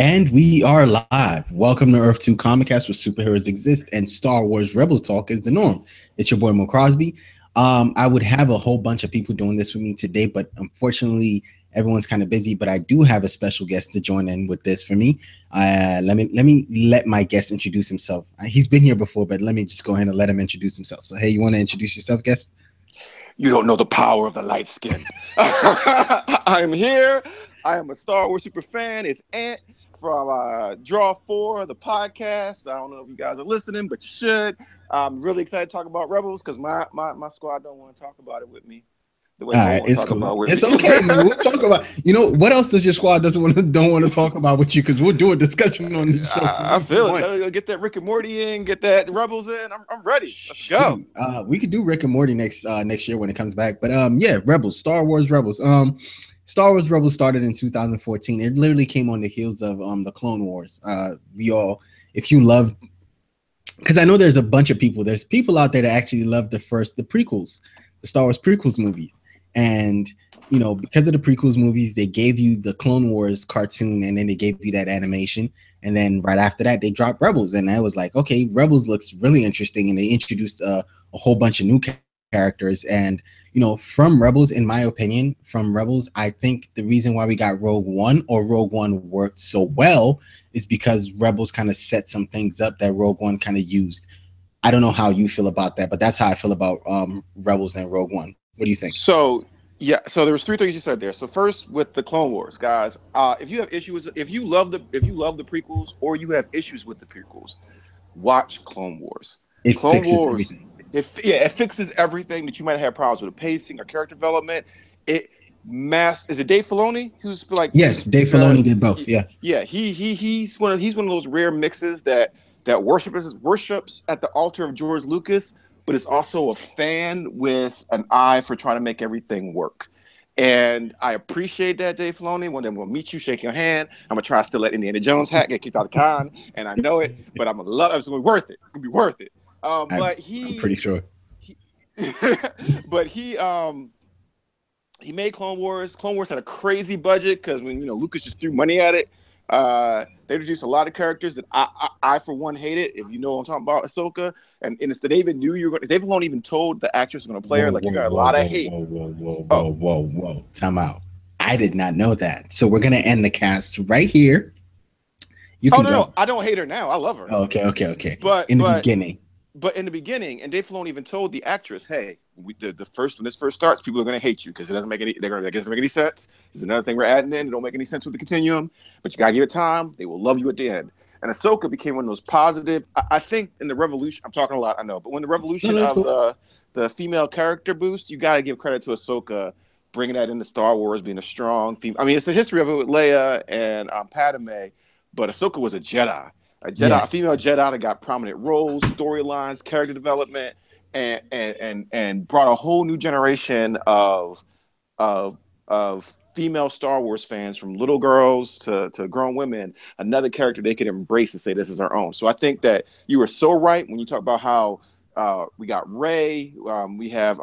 And we are live. Welcome to Earth 2 Comic Cast, where superheroes exist and Star Wars Rebel Talk is the norm. It's your boy Mo Crosby. I would have a whole bunch of people doing this with me today, but unfortunately, everyone's kind of busy. But I do have a special guest to join in with this for me. Let my guest introduce himself. He's been here before, but let me just go ahead and let him introduce himself. So, hey, you want to introduce yourself, guest? You don't know the power of the light skin. I'm here. I am a Star Wars super fan. It's Ant from Draw 4, the podcast. I don't know if you guys are listening, but you should. I'm really excited to talk about Rebels because my squad don't want to talk about it with me. The way All right, it's cool. It's okay, man. We'll talk about. You know what else does your squad don't want to talk about with you? Because we'll do a discussion on this show. I feel it. Get that Rick and Morty in. Get that Rebels in. I'm ready. Let's go. We could do Rick and Morty next year when it comes back. But yeah, Rebels, Star Wars Rebels. Star Wars Rebels started in 2014. It literally came on the heels of the Clone Wars. If you love, because I know there's a bunch of people. There's people out there that actually love the prequels, the Star Wars prequels movies. And, you know, because of the prequels movies, they gave you the Clone Wars cartoon and then they gave you that animation. And then right after that, they dropped Rebels. And I was like, okay, Rebels looks really interesting. And they introduced a whole bunch of new characters. And, you know, from Rebels, in my opinion, I think the reason why we got Rogue One worked so well is because Rebels kind of set some things up that Rogue One kind of used. I don't know how you feel about that, but that's how I feel about Rebels and Rogue One. What do you think? So there was three things you said there. So first, with the Clone Wars, guys, if you have issues, if you love the prequels or you have issues with the prequels, watch Clone Wars. It fixes everything. It fixes everything that you might have problems with the pacing or character development. Is it Dave Filoni who's like? Yes, Dave Filoni did both. Yeah. He's one of those rare mixes that worships at the altar of George Lucas, but is also a fan with an eye for trying to make everything work. And I appreciate that, Dave Filoni. One day I'm gonna meet you, shake your hand. I'm gonna try to steal that Indiana Jones hat, get kicked out of the con, and I know it, but I'm gonna love it. It's gonna be worth it. It's gonna be worth it. I'm pretty sure. But he made Clone Wars. Clone Wars had a crazy budget because when Lucas just threw money at it. They introduced a lot of characters that I for one hated. If you know what I'm talking about, Ahsoka, and it's that they even knew you were going. They even told the actress going to play her. Like you got a lot of hate. Whoa! Time out. I did not know that. So we're gonna end the cast right here. No, I don't hate her now. I love her. Okay. But in the beginning, and Dave Filoni even told the actress, "Hey, when this first starts, people are going to hate you because it doesn't make any. It doesn't make any sense. There's another thing we're adding in. It don't make any sense with the continuum. But you got to give it time. They will love you at the end." And Ahsoka became one of those positive. I think in the revolution, I'm talking a lot, I know, but when the revolution of the female character boost, you got to give credit to Ahsoka bringing that into Star Wars, being a strong female. I mean, it's a history of it with Leia and Padme, but Ahsoka was a Jedi. A female Jedi that got prominent roles, storylines, character development, and brought a whole new generation of female Star Wars fans, from little girls to grown women, another character they could embrace and say this is our own. So I think that you were so right when you talk about how we got Rey, we have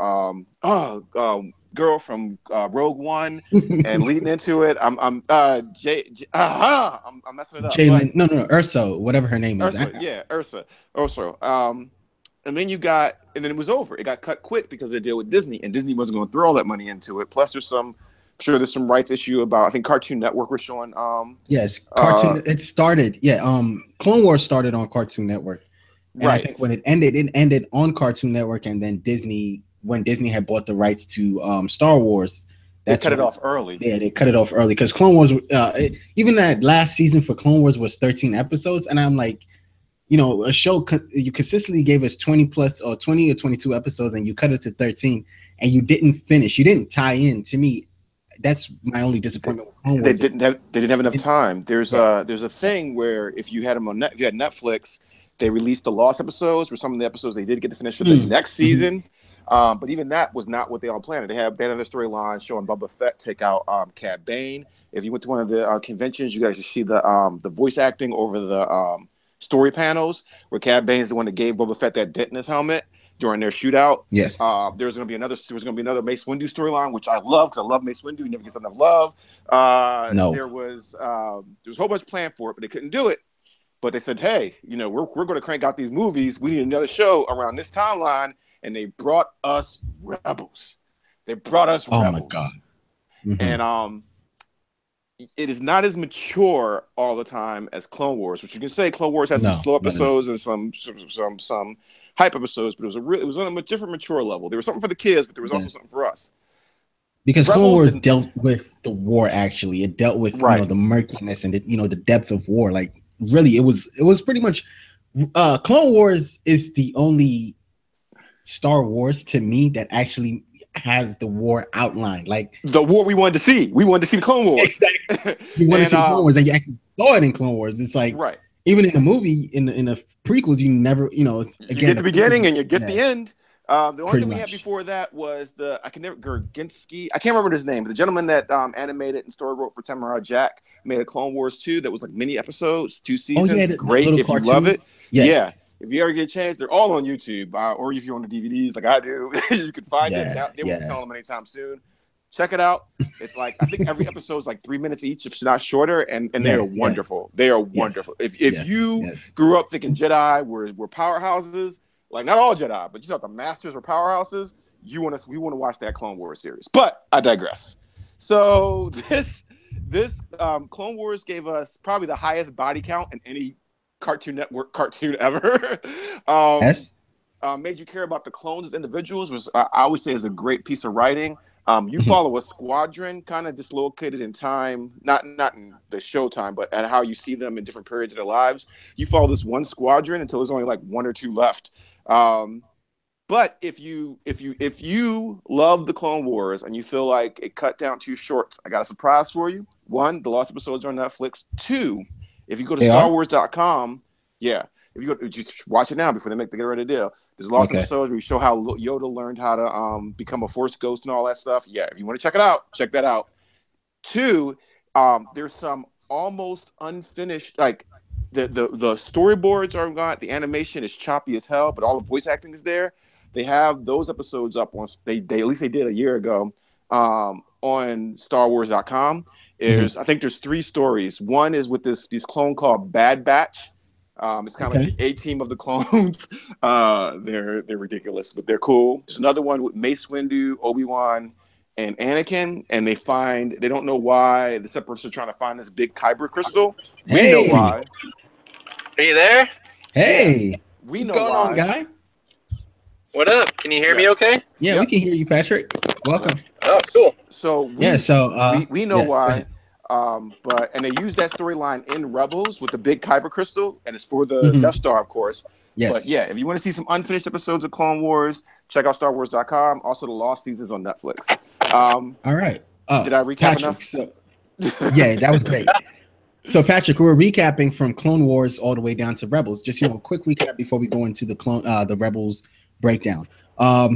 girl from Rogue One, and leading into it, I'm messing it up. Jalen, no, Ursa, whatever her name is. Ursa. And then it was over. It got cut quick because they deal with Disney, and Disney wasn't going to throw all that money into it. Plus, there's some rights issue about. I think Cartoon Network was showing. Yes, Cartoon. It started. Yeah, Clone Wars started on Cartoon Network. And right. I think when it ended on Cartoon Network, and then when Disney had bought the rights to Star Wars, they cut it off early. Yeah, they cut it off early because Clone Wars, even that last season for Clone Wars was 13 episodes, and I'm like, a show you consistently gave us 20 or 22 episodes, and you cut it to 13, and you didn't finish. You didn't tie in. To me, that's my only disappointment with Clone Wars. They didn't have enough time. There's a thing where if you had them on if you had Netflix, they released the lost episodes, or some of the episodes they did get to finish for the next season. But even that was not what they all planned. They had another storyline showing Boba Fett take out Cad Bane. If you went to one of the conventions, you guys should see the voice acting over the story panels where Cad Bane is the one that gave Boba Fett that dent in his helmet. during their shootout. Yes. There was going to be another Mace Windu storyline, which I love because I love Mace Windu. He never gets enough love. No. There was a whole bunch planned for it, but they couldn't do it. But they said, hey, we're going to crank out these movies. We need another show around this timeline. And they brought us Rebels. Rebels. Oh, my God. Mm-hmm. And it is not as mature all the time as Clone Wars, which you can say Clone Wars has some slow episodes and some hype episodes, but it was on a different mature level. There was something for the kids, but there was also something for us. Because Clone Wars dealt with the war, actually. It dealt with the murkiness and the depth of war. Like, really, it was pretty much Clone Wars is the only Star Wars to me that actually has the war outlined. Like the war we wanted to see. We wanted to see the Clone Wars. Exactly. You want to see the Clone Wars, and you actually saw it in Clone Wars. It's like even in the movie, in the prequels, you never, it's, again, you get the beginning and you get the end. The only thing we had before that was Gerginski. I can't remember his name. The gentleman that animated and story wrote for Samurai Jack made a Clone Wars 2 that was like mini episodes, 2 seasons. Oh, yeah, great if cartoons. You love it. Yes. Yeah. If you ever get a chance, they're all on YouTube, or if you're on the DVDs like I do, you can find them. They won't sell them anytime soon. Check it out. It's like, I think every episode is like 3 minutes each, if it's not shorter, and they are wonderful. They are wonderful. If you grew up thinking Jedi were powerhouses, like not all Jedi, but you thought the Masters were powerhouses, we want to watch that Clone Wars series. But I digress. So this Clone Wars gave us probably the highest body count in any Cartoon Network cartoon ever. Made you care about the clones as individuals, was I always say is a great piece of writing. You follow a squadron kind of dislocated in time, not in the show time, but at how you see them in different periods of their lives. You follow this one squadron until there's only like 1 or 2 left. But if you love the Clone Wars and you feel like it cut down too short, I got a surprise for you. 1, the lost episodes are on Netflix. 2, if you go to StarWars.com, if you go, just watch it now before they get ready to deal. There's lots of episodes where you show how Yoda learned how to become a Force ghost and all that stuff. Yeah, if you want to check it out, check that out. 2, there's some almost unfinished, like the storyboards are gone. The animation is choppy as hell, but all the voice acting is there. They have those episodes up on they at least they did a year ago on StarWars.com. I think there's 3 stories. One is with this clone called Bad Batch. It's kind of like the A-team of the clones. They're ridiculous, but they're cool. There's another one with Mace Windu, Obi-Wan, and Anakin, and they don't know why the Separatists are trying to find this big kyber crystal. We know why. Are you there? Hey, what's going on, guy? What up? Can you hear me okay? Yeah, we can hear you, Patrick. Welcome. Oh, cool. So we know why. And they use that storyline in Rebels with the big kyber crystal, and it's for the Death Star, of course. Yes. But yeah, if you want to see some unfinished episodes of Clone Wars, check out StarWars.com. Also, the Lost Seasons on Netflix. All right. Did I recap enough? Yeah, that was great. So, Patrick, we're recapping from Clone Wars all the way down to Rebels. Just a quick recap before we go into the Rebels breakdown.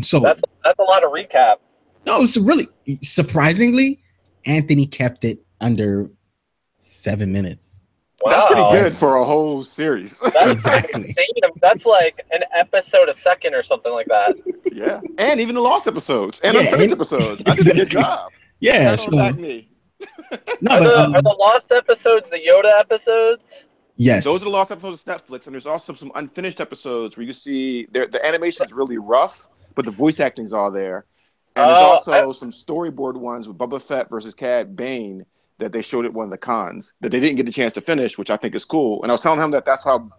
So that's a lot of recap. No, it's really surprisingly, Anthony kept it under 7 minutes. Wow. That's pretty good for a whole series. That's exactly insane. That's like an episode a second or something like that. Yeah, and even the lost episodes and unfinished episodes. I did a good job. Yeah, are the lost episodes the Yoda episodes? Yes, those are the lost episodes of Netflix, and there's also some unfinished episodes where you see the animation is really rough, but the voice acting's all there. And there's also some storyboard ones with Boba Fett versus Cad Bane that they showed at one of the cons that they didn't get the chance to finish, which I think is cool. And I was telling him that that's how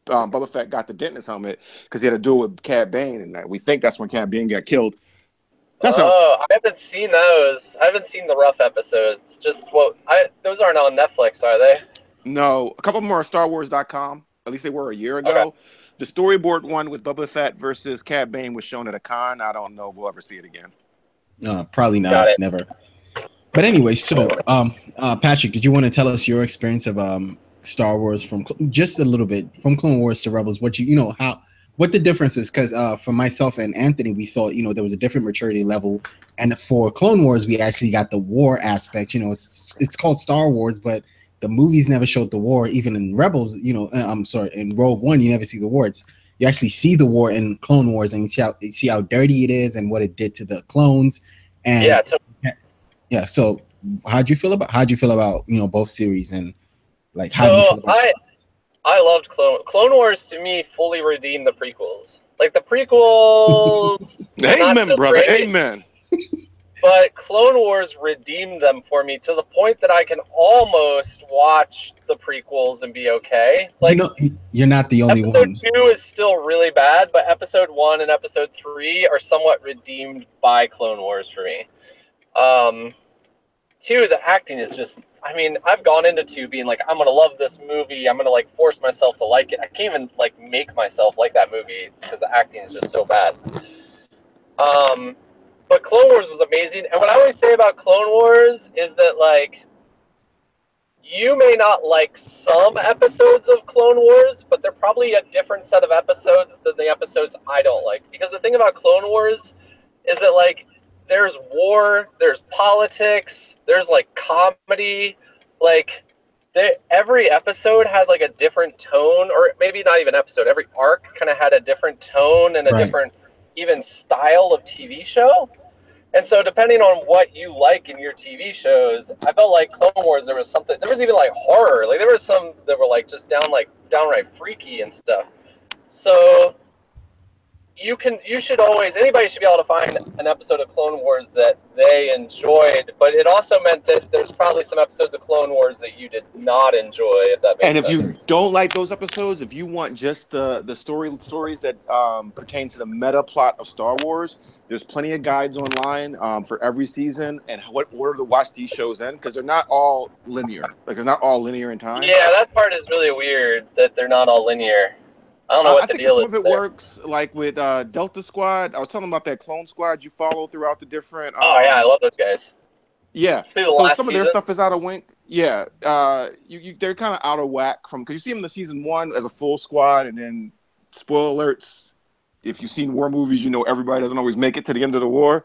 Boba Fett got the dent in his helmet, because he had to do it with Cad Bane, and we think that's when Cad Bane got killed. I haven't seen those. I haven't seen the rough episodes. Those aren't on Netflix, are they? No, a couple more on StarWars.com. At least they were a year ago. Okay. The storyboard one with Boba Fett versus Cad Bane was shown at a con. I don't know if we'll ever see it again. Probably not. Never. But anyway, so Patrick, did you want to tell us your experience of Star Wars from just a little bit from Clone Wars to Rebels? What what the difference is? Because for myself and Anthony, we thought there was a different maturity level, and for Clone Wars, we actually got the war aspect. It's called Star Wars, but the movies never showed the war. Even in Rebels, I'm sorry, in Rogue One, you never see the war. you actually see the war in Clone Wars, and you see how dirty it is and what it did to the clones. And yeah, so how'd you feel about both series, and like how do you feel about I loved Clone Wars. To me, fully redeemed the prequels. Like the prequels. Amen, brother. Great, amen. But Clone Wars redeemed them for me to the point that I can almost watch the prequels and be okay. Like, you're not the only one. Episode 2 is still really bad, but Episode 1 and Episode 3 are somewhat redeemed by Clone Wars for me. 2, the acting is just, I mean, I've gone into 2 being like, I'm going to love this movie. I'm going to, like, force myself to like it. I can't even, like, make myself like that movie because the acting is just so bad. But Clone Wars was amazing. And what I always say about Clone Wars is that, like, you may not like some episodes of Clone Wars, but they're probably a different set of episodes than the episodes I don't like. Because the thing about Clone Wars is that, like, there's war, there's politics, there's, like, comedy. Like, every episode had, like, a different tone, or maybe not even episode. Every arc kind of had a different tone and a different even style of TV show. And so depending on what you like in your TV shows, I felt like Clone Wars, there was even like horror. Like there was some that were like just downright freaky and stuff. So anybody should be able to find an episode of Clone Wars that they enjoyed, but it also meant that there's probably some episodes of Clone Wars that you did not enjoy, if that makes sense. And if you don't like those episodes, if you want just the stories that pertain to the meta plot of Star Wars, there's plenty of guides online for every season and what order to watch these shows in, because they're not all linear. Like, they're not all linear in time. Yeah, that part is really weird that they're not all linear. I don't know what the deal is. I think some of it works, like with Delta Squad. I was telling about that clone squad you follow throughout the different. Oh yeah, I love those guys. Yeah, so some of their stuff is out of whack. Yeah, they're kind of out of whack because you see them in the season 1 as a full squad, and then spoiler alerts. If you've seen war movies, you know everybody doesn't always make it to the end of the war.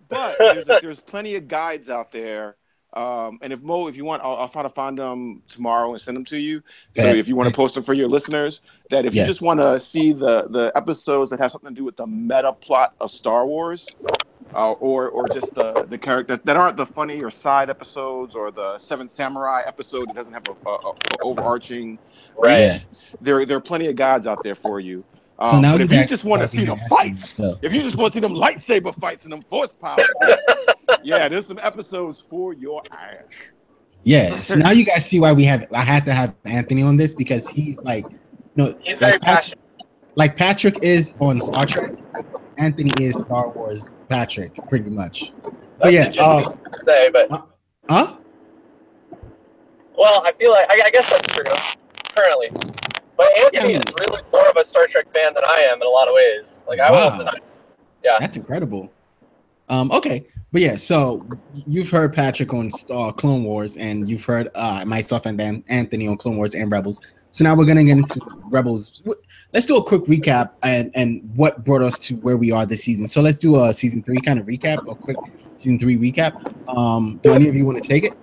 But there's plenty of guides out there. And if you want, I'll try to find them tomorrow and send them to you. So if you want to post them for your listeners, that if you just want to see the episodes that have something to do with the meta plot of Star Wars, or just the characters that aren't the funny or side episodes, or the Seventh Samurai episode that doesn't have a overarching reach, there are plenty of guides out there for you. So now if you just want to see the fights, if you just want to see them lightsaber fights and them force powers, there's some episodes for your ass. Yes. So now you guys see why I had to have Anthony on this, because he's like, he's very passionate. Like Patrick is on Star Trek, Anthony is Star Wars Patrick, pretty much. But say, but huh? Well, I feel like I guess that's true currently. But Anthony is really more of a Star Trek fan than I am in a lot of ways. Like I was, that's incredible. Okay, but yeah, so you've heard Patrick on Clone Wars, and you've heard myself and then Anthony on Clone Wars and Rebels. So now we're gonna get into Rebels. Let's do a quick recap and what brought us to where we are this season. So let's do a season 3 kind of recap, a quick season 3 recap. Do any of you want to take it?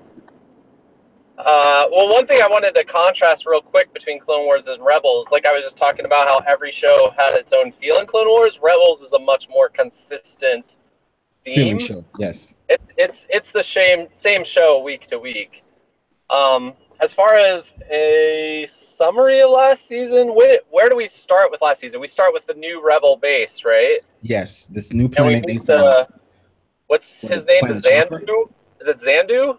Well, one thing I wanted to contrast real quick between Clone Wars and Rebels, like I was just talking about how every show had its own feel in Clone Wars. Rebels is a much more consistent theme. Show, yes. It's the same show week to week. As far as a summary of last season, where do we start with last season? We start with the new Rebel base, right? Yes, this new planet they found. What's his name? Xandu? Is it Xandu?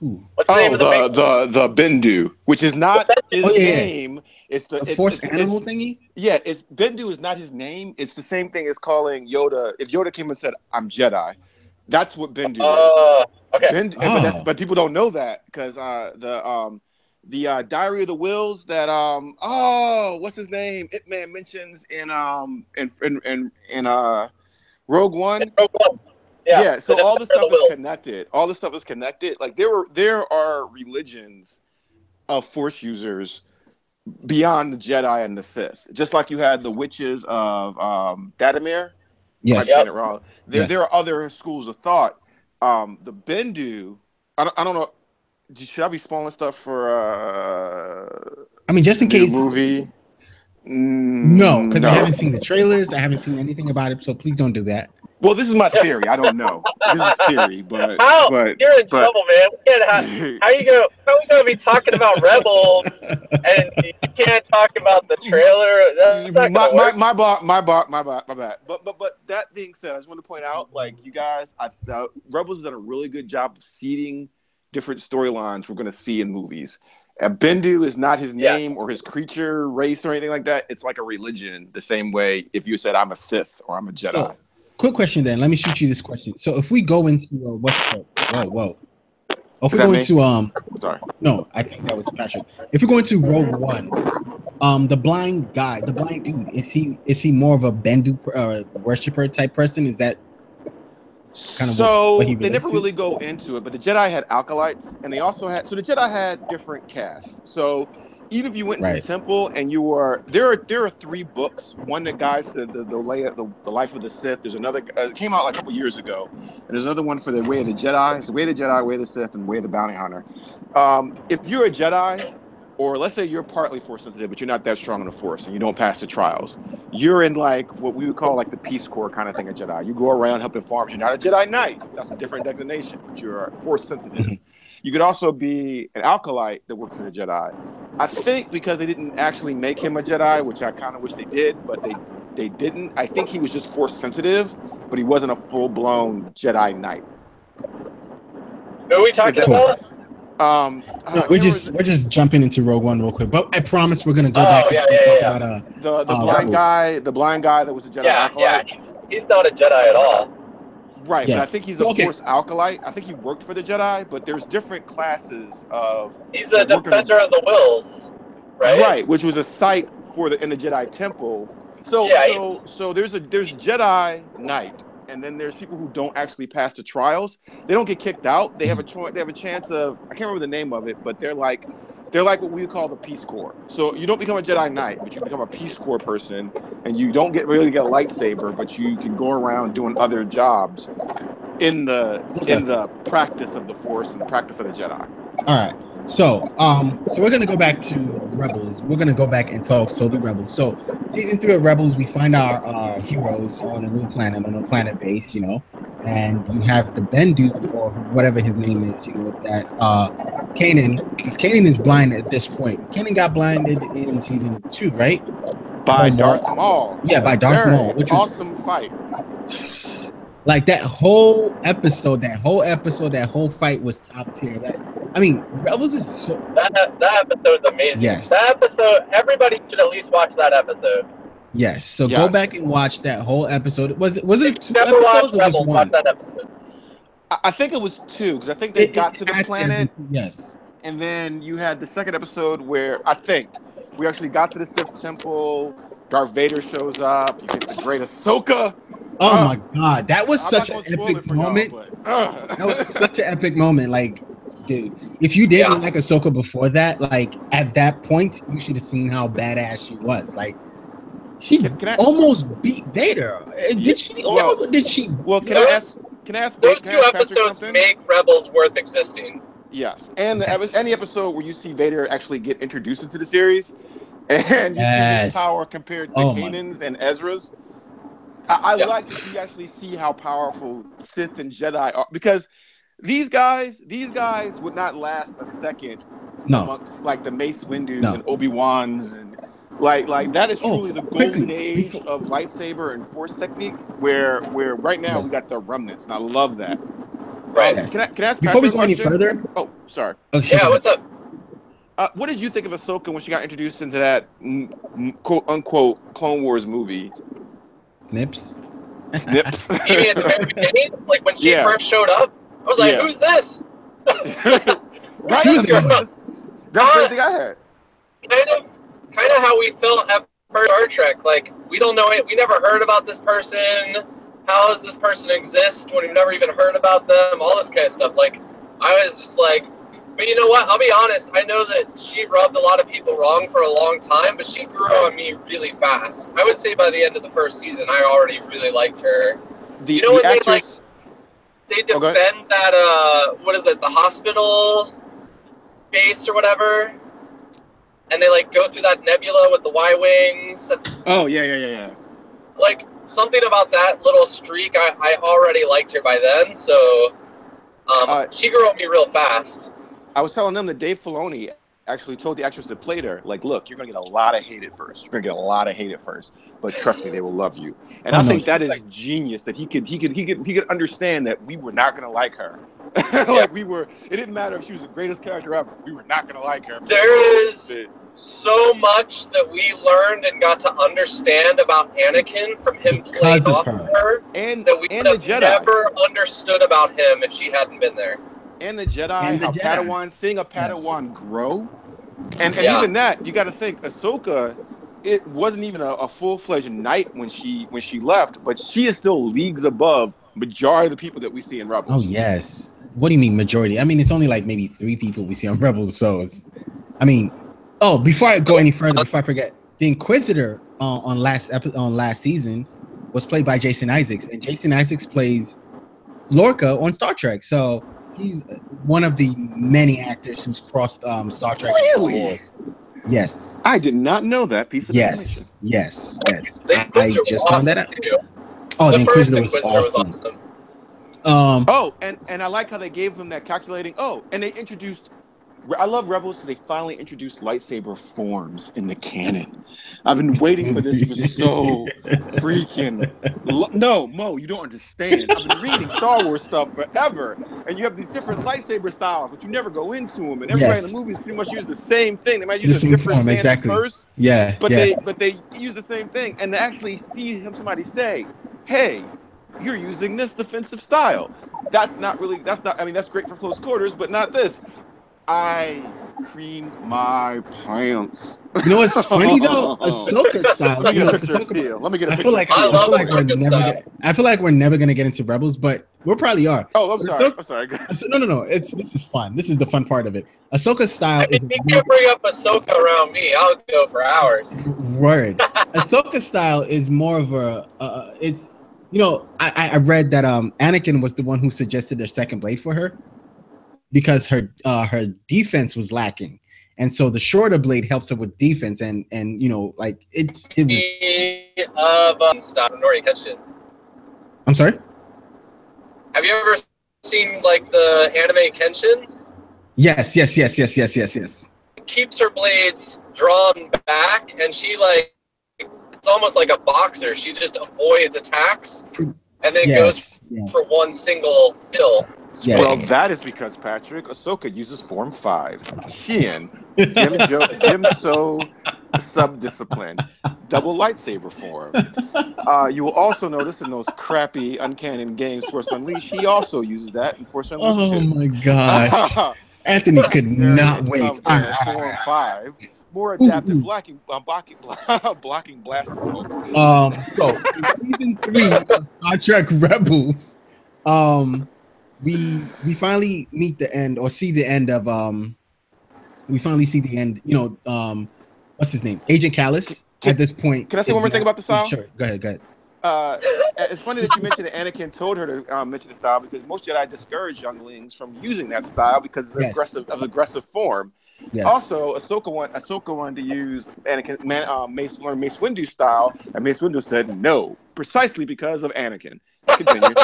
What's the name of the Bendu, which is not his name. It's the force animal thingy. Yeah, Bendu is not his name. It's the same thing as calling Yoda. If Yoda came and said, "I'm Jedi," that's what Bendu is. Okay. But people don't know that because the Diary of the Whills that what's his name? Ip Man mentions in Rogue One. Yeah, so all this stuff is connected. All this stuff is connected. Like there are religions of Force users beyond the Jedi and the Sith. Just like you had the witches of Dathomir. Yes. I'm saying it wrong. There are other schools of thought. The Bendu, I don't know. should I be spoiling stuff for I mean, just in the case. movie? No, because I No. haven't seen the trailers. I haven't seen anything about it. So please don't do that. Well, this is my theory. I don't know. This is theory, but How? You're in but trouble, man. We can't have, how are we gonna be talking about Rebels and you can't talk about the trailer? That's not gonna work. my bad. But that being said, I just want to point out, like, you guys, Rebels has done a really good job of seeding different storylines we're going to see in movies. Bendu is not his name or his creature race or anything like that. It's like a religion, the same way if you said I'm a Sith or I'm a Jedi. So, quick question then. Let me shoot you this question. So if we go into whoa. If we go into sorry. No, I think that was Patrick. If we go into Rogue One, the blind dude, is he more of a Bendu worshiper type person? Is that kind of so what he they never to? really go into it, but the Jedi had acolytes, and they also had the Jedi had different casts. So even if you went to the temple and you were there are 3 books. One that guides the life of the Sith. There's another it came out like a couple years ago, and there's another one for the Way of the Jedi. So Way of the Jedi, Way of the Sith, and Way of the Bounty Hunter. If you're a Jedi, or let's say you're partly Force sensitive, but you're not that strong in the Force, and you don't pass the trials, you're in like what we would call like the Peace Corps kind of thing. A Jedi, you go around helping farms. You're not a Jedi Knight. That's a different designation, but you're Force sensitive. Mm-hmm. You could also be an acolyte that works in a Jedi. I think because they didn't actually make him a Jedi, which I kind of wish they did, but they didn't. I think he was just Force sensitive, but he wasn't a full-blown Jedi Knight. Who are we talking about? No, we're just jumping into Rogue One real quick, but I promise we're gonna go back and talk about the blind guy that was a Jedi acolyte. Yeah, he's not a Jedi at all. Right, but I think he's a Force acolyte. I think he worked for the Jedi, but there's different classes of. He's a defender of the wills, right? Right, which was a site in the Jedi Temple. So there's Jedi Knight, and then there's people who don't actually pass the trials. They don't get kicked out. They have a chance of, I can't remember the name of it, but they're like what we call the Peace Corps. So you don't become a Jedi Knight, but you become a Peace Corps person, and you don't really get a lightsaber, but you can go around doing other jobs in the practice of the Force and the practice of the Jedi. All right. So we're gonna go back to Rebels. We're gonna go back and talk the Rebels. So season 3 of Rebels, we find our heroes on a new planet, on a planet base, and you have the Bendu or whatever his name is, that Kanan, because Kanan is blind at this point. Kanan got blinded in season 2, right? By Darth Maul. Yeah, by Darth Maul, which was awesome fight. Like that whole fight was top tier. Rebels is so. That episode's amazing. Yes. That episode, everybody should at least watch that episode. Yes. So go back and watch that whole episode. Was it 2 episodes or just 1? Watch that episode. I think it was 2 because I think they got to the planet. Yes. And then you had the second episode where I think we actually got to the Sith Temple. Darth Vader shows up. You get the great Ahsoka. Oh my God, that was such an epic moment. That was such an epic moment. Like, dude, if you didn't like Ahsoka before that, like at that point, you should have seen how badass she was. Like, she almost beat Vader. Did she? Did she? Well, can I ask? Those 2 episodes make Rebels worth existing. Yes, and any episode where you see Vader actually get introduced into the series, and you see his power compared to Kanan's and Ezra's. I like that you actually see how powerful Sith and Jedi are, because these guys would not last a second amongst like the Mace Windu's and Obi-Wans and like that is truly the golden age of lightsaber and Force techniques where right now we got the remnants, and I love that. Right. Can I ask before we go any further? Oh, sorry. Okay, yeah, what's up? What did you think of Ahsoka when she got introduced into that quote unquote Clone Wars movie? Snips. You mean at the very beginning? Like when she first showed up? I was like, who's this? Right? That's the same thing I had. Kind of how we felt at first Star Trek. Like, we don't know it. We never heard about this person. How does this person exist when we've never even heard about them? All this kind of stuff. Like, I was just like, but you know what? I'll be honest. I know that she rubbed a lot of people wrong for a long time, but she grew on me really fast. I would say by the end of the first season, I already really liked her. The actress. They defend that, what is it, the hospital base or whatever, and they like go through that nebula with the Y-wings. Oh yeah. Like something about that little streak, I already liked her by then, so she grew on me real fast. I was telling them that Dave Filoni actually told the actress that played her, like, look, you're gonna get a lot of hate at first. You're gonna get a lot of hate at first, but trust me, they will love you. And I think that is genius that he could understand that we were not gonna like her. Like it didn't matter if she was the greatest character ever. We were not gonna like her. There is so much that we learned and got to understand about Anakin from him playing off of her, and that we and would the have Jedi. never understood about him if she hadn't been there. And the Jedi, how Padawan, seeing a Padawan grow, and even that, you got to think, Ahsoka, it wasn't even a full-fledged knight when she left, but she is still leagues above majority of the people that we see in Rebels. Oh yes. What do you mean majority? I mean, it's only like maybe 3 people we see on Rebels, so it's. I mean, before I go any further, before I forget, the Inquisitor on last season was played by Jason Isaacs, and Jason Isaacs plays Lorca on Star Trek, so. He's one of the many actors who's crossed Star Trek. Really? Yes. I did not know that piece of information. Yes. I just found that out. Too. Oh, the Inquisitor was awesome. And I like how they gave them that calculating. And they introduced. I love Rebels because they finally introduced lightsaber forms in the canon. I've been waiting for this for so freaking No, Mo, you don't understand. I've been reading Star Wars stuff forever, and you have these different lightsaber styles, but you never go into them. And everybody in the movies pretty much use the same thing. They might use a different stance first, but they use the same thing. And to actually see somebody say, "Hey, you're using this defensive style." That's not. I mean, that's great for close quarters, but not this. I creamed my pants. You know what's funny though? Ahsoka style. Let me get a picture of Seal. Let me get a picture. I feel like we're never gonna get into Rebels, but we probably are. Oh, I'm sorry. No. This is fun. This is the fun part of it. Ahsoka's style is. You can't bring up Ahsoka around me. I'll go for hours. Word. Ahsoka's style is more of a. It's. You know, I read that Anakin was the one who suggested their second blade for her. Because her defense was lacking, and so the shorter blade helps her with defense, and you know, like it was. Stop Nori Kenshin. I'm sorry. Have you ever seen like the anime Kenshin? Yes. Keeps her blades drawn back, and she it's almost like a boxer. She just avoids attacks, and then goes for one single kill. Yes. Well, that is because, Patrick, Ahsoka uses Form 5. Shin, Jim So Subdiscipline, double lightsaber form. You will also notice in those crappy Uncanon games, Force Unleashed, he also uses that in Force Unleashed. Oh my God. Anthony could not wait. Form 5. More adaptive blocking blaster bolts. So in season 3 of Star Trek Rebels, we finally meet the end or see the end of we finally see the end, you know, what's his name? Agent Kallus at this point. Can I say one more thing about the style? Sure. Go ahead. It's funny that you mentioned that Anakin told her to mention the style because most Jedi discourage younglings from using that style because it's aggressive form. Yes. Also, Ahsoka wanted to use Anakin, Mace Windu's style, and Mace Windu said no, precisely because of Anakin. Continue.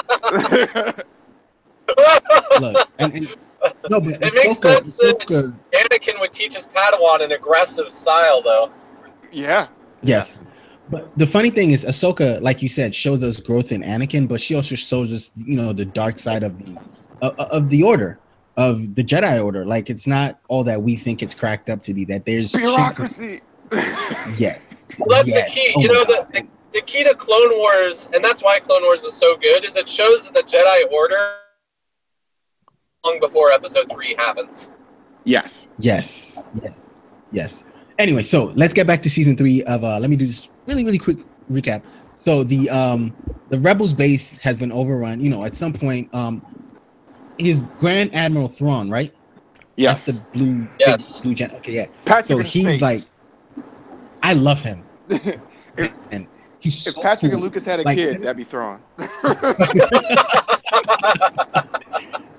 Look, no, but it makes sense that Anakin would teach his Padawan an aggressive style, though. Yeah. Yes. But the funny thing is, Ahsoka, like you said, shows us growth in Anakin, but she also shows us, you know, the dark side of the Order, of the Jedi Order. Like, it's not all that we think it's cracked up to be. That there's bureaucracy. Yes. Well, that's the key. You know, the key to Clone Wars, and that's why Clone Wars is so good, is it shows that the Jedi Order long before Episode 3 happens. Yes. Anyway, so let's get back to season 3 of let me do this really quick recap. So the Rebels base has been overrun. You know, at some point, is Grand Admiral Thrawn, right? Yes. That's the blue. Yes. Blue gen. Okay, yeah. Patrick so he's like, I love him. And he's if so Patrick cool. and Lucas had a kid, that'd be Thrawn.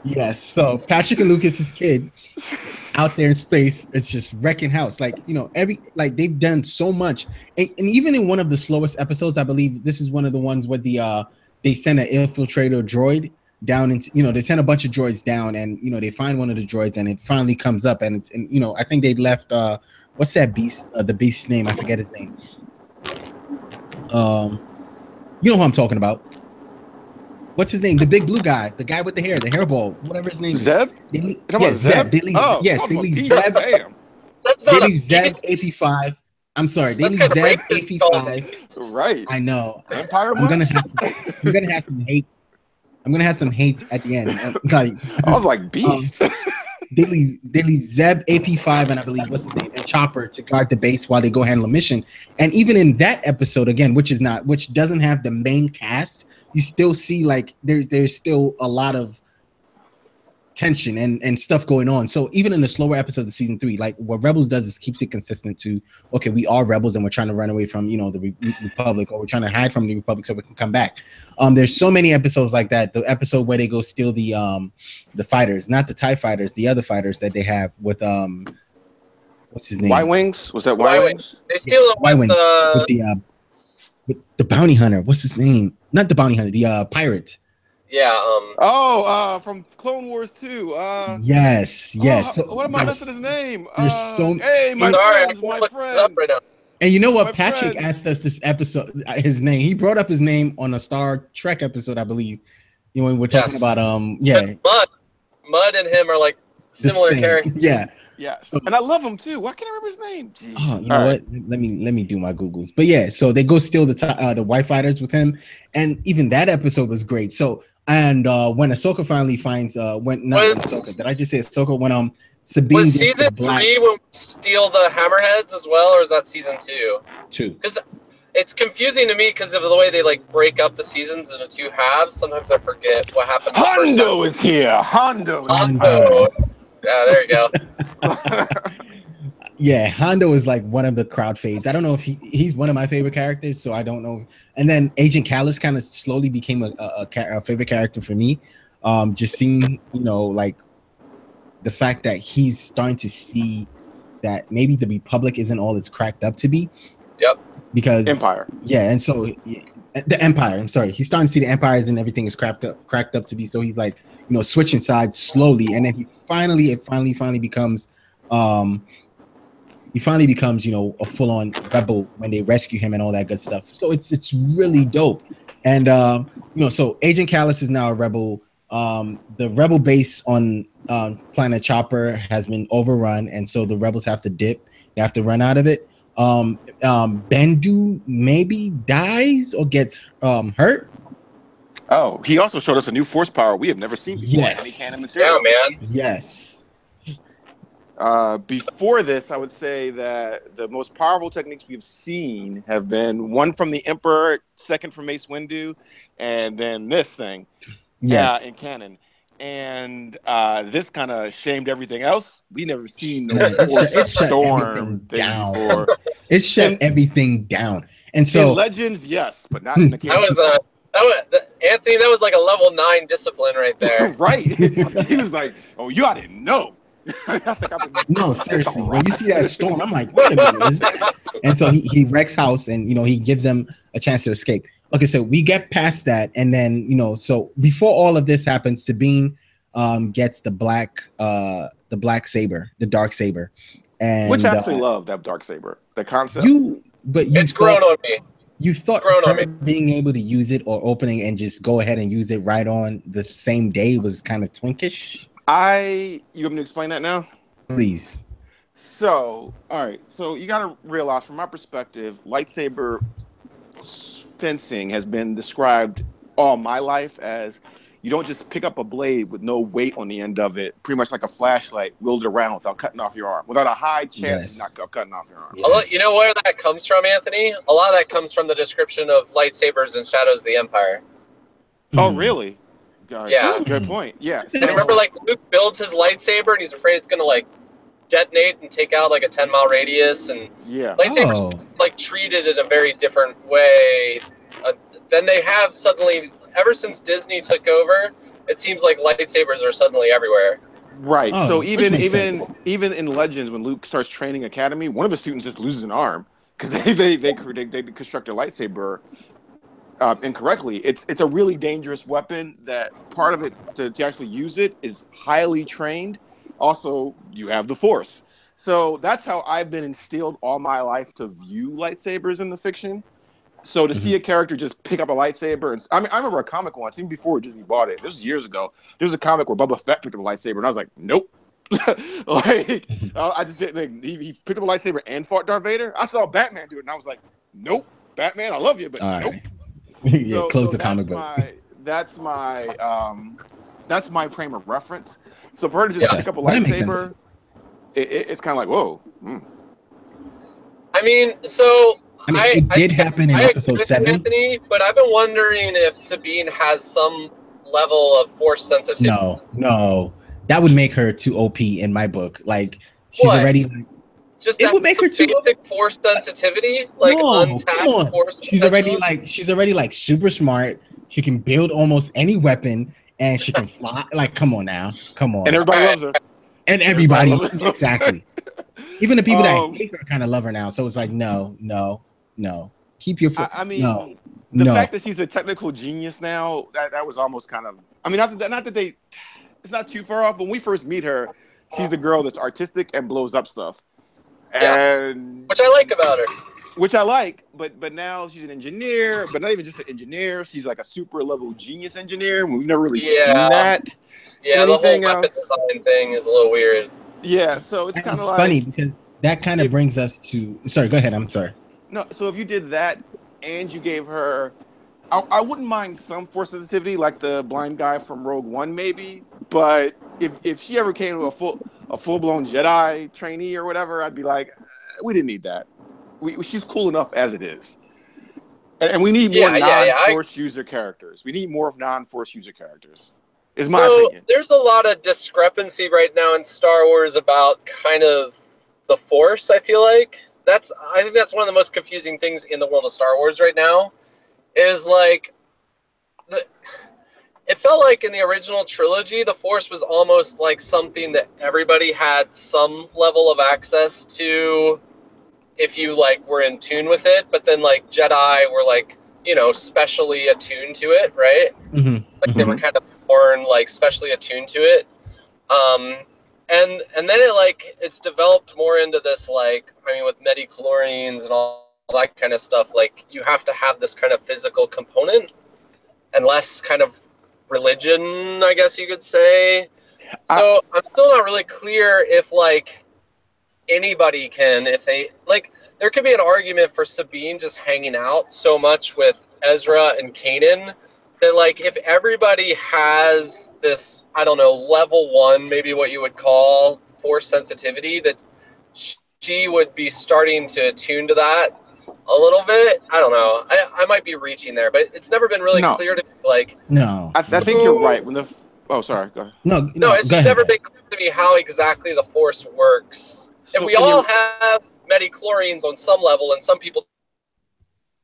Yes. So Patrick and Lucas's kid out there in space. It's just wrecking house. Like, you know, they've done so much. And even in one of the slowest episodes, I believe this is one of the ones where they send an infiltrator droid down into, you know, they send a bunch of droids down, and, you know, they find one of the droids, and it finally comes up, and you know, I think they left what's that beast, the beast's name? I forget his name. You know who I'm talking about. What's his name? The big blue guy, the guy with the hairball, whatever his name Zeb? is. Yes, Zeb. They leave, yes, they leave Zeb. Damn. They leave Zeb AP5. I'm sorry, they leave Zeb AP5. Right. I know. Empire. I'm gonna have some hate. I'm gonna have some hate at the end. Like, I was like, beast. They leave Zeb AP5 and I believe what's his name, and Chopper to guard the base while they go handle a mission. And even in that episode, again, which doesn't have the main cast, you still see like there's still a lot of tension and stuff going on. So even in the slower episodes of season 3, like what Rebels does is keeps it consistent to, okay, we are rebels and we're trying to run away from, you know, the Republic, or we're trying to hide from the Republic so we can come back. There's so many episodes like that. The episode where they go steal the fighters, not the TIE fighters, the other fighters that they have with what's his name? Y-Wings? Was that Y-Wings? They steal them Y-Wing with the bounty hunter. What's his name? Not the bounty hunter, the pirate. Yeah. From Clone Wars 2. Yes. What am I missing his name? Hey, my friends. Right now. And you know what? Patrick asked us this episode, his name. He brought up his name on a Star Trek episode, I believe. You know, when we're talking about Mud and him are like similar characters. Yeah. Yes. And I love him too. Why can't I remember his name? Jeez. Oh, you know what? Let me do my Googles. But yeah, so they go steal the White Fighters with him, and even that episode was great. So when Ahsoka finally finds did I just say Ahsoka when Sabine was season 3 when we steal the Hammerheads as well, or is that season 2? 2. Because it's confusing to me because of the way they like break up the seasons into 2 halves. Sometimes I forget what happened. Hondo is here. Hondo. Yeah, there you go. Yeah, Hondo is like one of the crowd faves. I don't know if he's one of my favorite characters, so I don't know. And then Agent Kallus kind of slowly became a favorite character for me. Just seeing, you know, like the fact that he's starting to see that maybe the Republic isn't all it's cracked up to be. Yep. Because Empire. Yeah, and so the Empire. I'm sorry, he's starting to see the Empires and everything is cracked up to be. So he's like, you know, switching sides slowly, and then he finally becomes you know, a full-on rebel when they rescue him and all that good stuff. So it's really dope. And you know, so Agent Kallus is now a rebel. The rebel base on Planet Chopper has been overrun, and so the rebels have to dip. They have to run out of it. Bendu maybe dies or gets hurt. Oh, he also showed us a new force power we have never seen before. Yes. Any canon material. Yeah, man. Yes. Before this, I would say that the most powerful techniques we've seen have been one from the Emperor, second from Mace Windu, and then this thing. Yes. In canon. And this kind of shamed everything else. We never seen no Force storm thing before. It shut everything down. And so in Legends, yes, but not in the canon. Anthony, that was like a level 9 discipline right there. Right. He was like, "Oh, I didn't know." No, seriously. When you see that storm, I'm like, wait a minute, is that? And so he wrecks house, and you know, he gives them a chance to escape. Okay, so we get past that, and then, you know, so before all of this happens, Sabine gets the black saber, the dark saber, and which I actually love that dark saber. The concept. It's grown on me. You thought her being able to use it or opening and just go ahead and use it right on the same day was kind of twinkish. You want me to explain that now? Please. So, all right. So you got to realize, from my perspective, lightsaber fencing has been described all my life as you don't just pick up a blade with no weight on the end of it, pretty much like a flashlight, wield it around without cutting off your arm, without a high chance of cutting off your arm. Yes. You know where that comes from, Anthony? A lot of that comes from the description of lightsabers in Shadows of the Empire. Oh, really? Yeah. Good point. Yeah. So remember, like, Luke builds his lightsaber and he's afraid it's going to, like, detonate and take out, like, a 10-mile radius. And lightsabers like, treated in a very different way than they have suddenly. Ever since Disney took over, it seems like lightsabers are suddenly everywhere. Right. Oh, So which makes sense. even in Legends, when Luke starts training Academy, one of the students just loses an arm because they construct a lightsaber incorrectly. It's a really dangerous weapon. That part of it to actually use it is highly trained. Also, you have the Force. So that's how I've been instilled all my life to view lightsabers in the fiction. So to Mm-hmm. see a character just pick up a lightsaber, and I mean, I remember a comic once, even before Disney bought it. This was years ago. There was a comic where Boba Fett picked up a lightsaber, and I was like, nope. Like, I just didn't think he picked up a lightsaber and fought Darth Vader. I saw Batman do it, and I was like, nope, Batman, I love you, but All nope. right. Yeah, So, close so the comic book. that's my frame of reference. So for her to just pick up a that makes sense. lightsaber, it's kind of like, whoa. I mean, so I mean, it did happen in episode agree with 7. Anthony, but I've been wondering if Sabine has some level of force sensitivity. No, that would make her too OP in my book. Like she's What? already like, Just it would make her too basic force sensitivity, like untapped force. She's already like super smart. She can build almost any weapon, and she can fly. Like, come on now, come on. And everybody loves her. And everybody loves her. exactly. Even the people that hate her kind of love her now. So it's like, no. Keep your foot. I mean, no. The fact that she's a technical genius now, that was almost kind of. I mean, not that they. It's not too far off. But when we first meet her, she's the girl that's artistic and blows up stuff. And which I like about her. Which I like, but now she's an engineer, but not even just an engineer. She's like a super level genius engineer. We've never really seen that. Yeah, the whole weapon design thing is a little weird. Yeah, so it's kind of like funny because that kind of brings us to. Sorry, go ahead. I'm sorry. No, so if you did that and you gave her, I wouldn't mind some force sensitivity, like the blind guy from Rogue One, maybe. But if she ever came to a full blown Jedi trainee or whatever, I'd be like, we didn't need that. She's cool enough as it is, and we need more non-force user characters. We need more of non-force user characters. Is my opinion. There's a lot of discrepancy right now in Star Wars about kind of the Force. I feel like I think that's one of the most confusing things in the world of Star Wars right now. Is like it felt like in the original trilogy, the Force was almost like something that everybody had some level of access to. If you like were in tune with it, but then like Jedi were like, specially attuned to it, right? Like they were kind of born like specially attuned to it. And then it's developed more into this like, I mean, with midi-chlorians and all that kind of stuff, like you have to have this kind of physical component and less kind of religion, I guess you could say. So I'm still not really clear if like anybody can, if they like, there could be an argument for Sabine just hanging out so much with Ezra and Kanan that like if everybody has this, I don't know, level 1, maybe what you would call force sensitivity, that she would be starting to attune to that a little bit. I don't know. I might be reaching there, but it's never been really clear to me. Like, no, I think you're right. Sorry, go ahead. No, it's just never been clear to me how exactly the Force works. If we all have midi-chlorians on some level, and some people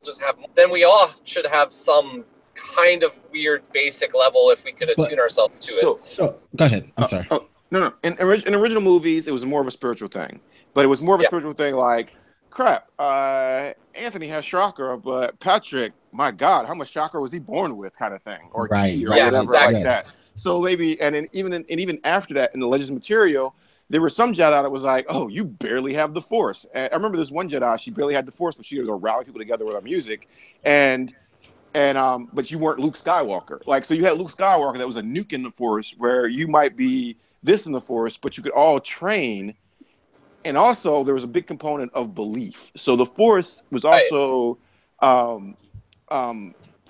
just have, then we all should have some kind of weird basic level if we could attune ourselves to it. So go ahead. I'm sorry. No. In original movies, it was more of a spiritual thing, but it was more of a spiritual thing. Like, crap, Anthony has chakra, but Patrick, my God, how much chakra was he born with? Kind of thing, or whatever like that. So maybe, and even after that, in the Legends material, there were some Jedi that was like, oh, you barely have the Force. And I remember this one Jedi, she barely had the Force, but she would go rally people together with her music. But you weren't Luke Skywalker. Like, so you had Luke Skywalker that was a nuke in the Force, where you might be this in the Force, but you could all train. And also there was a big component of belief. So the Force was also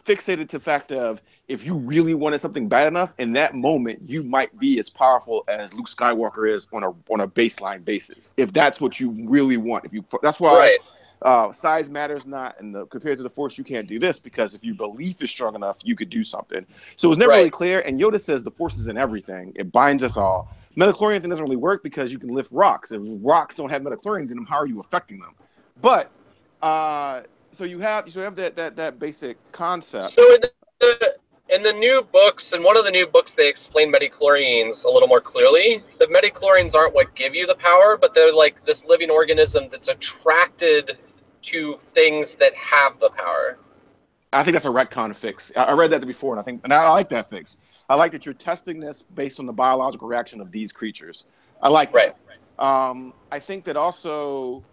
fixated to the fact of, if you really wanted something bad enough, in that moment, you might be as powerful as Luke Skywalker is on a baseline basis. If that's what you really want, that's why size matters not. And compared to the Force, you can't do this, because if your belief is strong enough, you could do something. So it was never really clear. And Yoda says the Force is in everything. It binds us all. Midi-chlorian thing doesn't really work because you can lift rocks. If rocks don't have midi-chlorians in them, how are you affecting them? But so you have that basic concept. So in the new books, in one of the new books, they explain metachlorines a little more clearly. The metachlorines aren't what give you the power, but they're like this living organism that's attracted to things that have the power. I think that's a retcon fix. I read that before, and I like that fix. I like that you're testing this based on the biological reaction of these creatures. I like that. Right. I think that also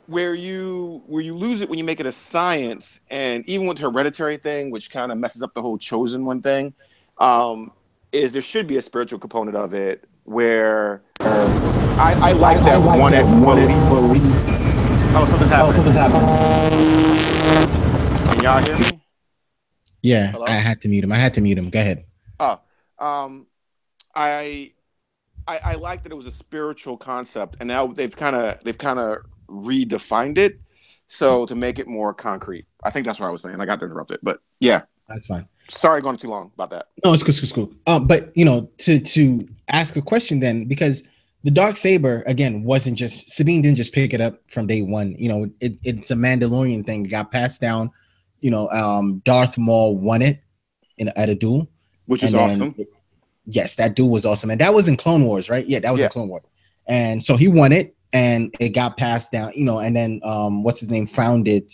where you lose it when you make it a science, and even with the hereditary thing, which kind of messes up the whole chosen one thing, is there should be a spiritual component of it where I like that one belief. Oh, something's happening. Can y'all hear me? Yeah, hello? I had to mute him. Go ahead. Oh, I like that it was a spiritual concept, and now they've kind of redefined it so to make it more concrete. I think that's what I was saying. I got interrupted, but yeah, that's fine. Sorry, going too long about that. No, it's cool. But to ask a question then, because the Darksaber again wasn't just Sabine didn't just pick it up from day one. It's a Mandalorian thing. It got passed down. Darth Maul won it at a duel, which is awesome. Yes, that duel was awesome, and that was in Clone Wars, right? Yeah, that was in Clone Wars, and so he won it, and it got passed down. And then what's his name found it.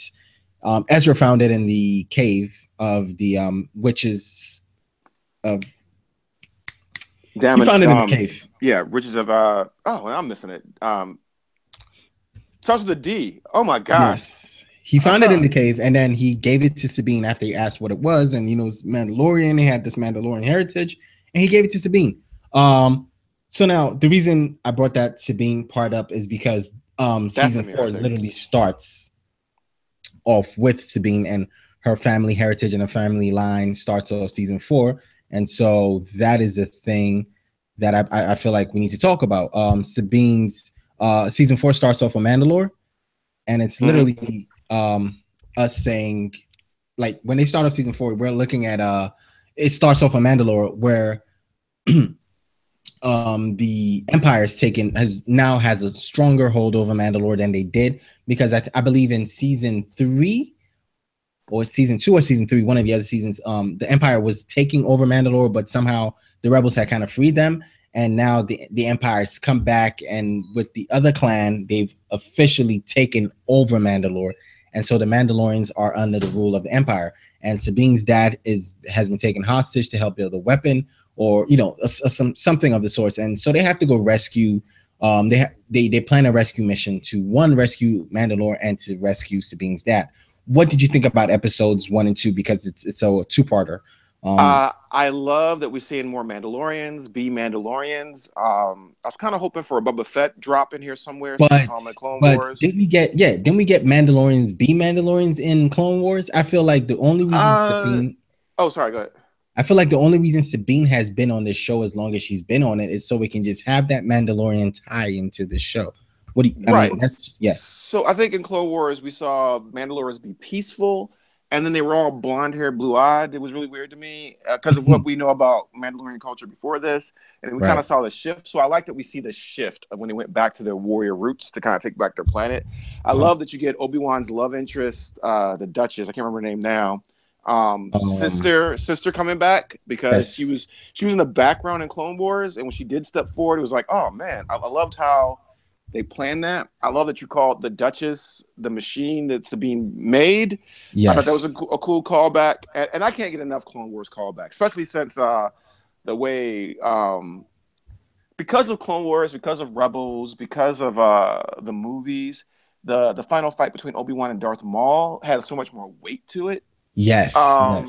Ezra found it in the cave of the witches of. Damn he found it in the cave. Yeah, witches of. Oh, I'm missing it. Starts with a D. Oh my gosh. Yes. He found it in the cave, and then he gave it to Sabine after he asked what it was. And it's Mandalorian. He had this Mandalorian heritage, and he gave it to Sabine. So now the reason I brought that Sabine part up is because season 4 literally starts off with Sabine, and her family heritage and her family line starts off season 4, and so that is a thing that I feel like we need to talk about. Sabine's season 4 starts off on Mandalore, and it's literally us saying, like, when they start off season 4, we're looking at it starts off on Mandalore where the Empire has a stronger hold over Mandalore than they did, because I believe in season 3 or season 2 or season 3, one of the other seasons, the Empire was taking over Mandalore, but somehow the rebels had kind of freed them, and now the Empire's come back, and with the other clan, they've officially taken over Mandalore. And so the Mandalorians are under the rule of the Empire, and Sabine's dad has been taken hostage to help build a weapon, or something of the sorts. And so they have to go rescue. They plan a rescue mission to rescue Mandalore and to rescue Sabine's dad. What did you think about episodes 1 and 2? Because it's a two-parter. I love that we're seeing more Mandalorians be Mandalorians. I was kind of hoping for a Boba Fett drop in here somewhere. But didn't we get Mandalorians be Mandalorians in Clone Wars? I feel like the only reason Sabine. Oh, sorry. Go ahead. I feel like the only reason Sabine has been on this show as long as she's been on it is so we can just have that Mandalorian tie into the show. What do you? I mean, that's just, yeah. So I think in Clone Wars we saw Mandalorians be peaceful, and then they were all blonde-haired, blue-eyed. It was really weird to me because of what we know about Mandalorian culture before this, and we kind of saw the shift. So I like that we see the shift of when they went back to their warrior roots to kind of take back their planet. I love that you get Obi-Wan's love interest, the Duchess. I can't remember her name now. Sister coming back, because she was in the background in Clone Wars, and when she did step forward, it was like, oh man, I loved how they planned that. I love that you called the Duchess the machine that Sabine made. I thought that was a cool callback, and I can't get enough Clone Wars callbacks, especially since the way because of Clone Wars, because of Rebels, because of the movies, the final fight between Obi-Wan and Darth Maul had so much more weight to it. Yes. So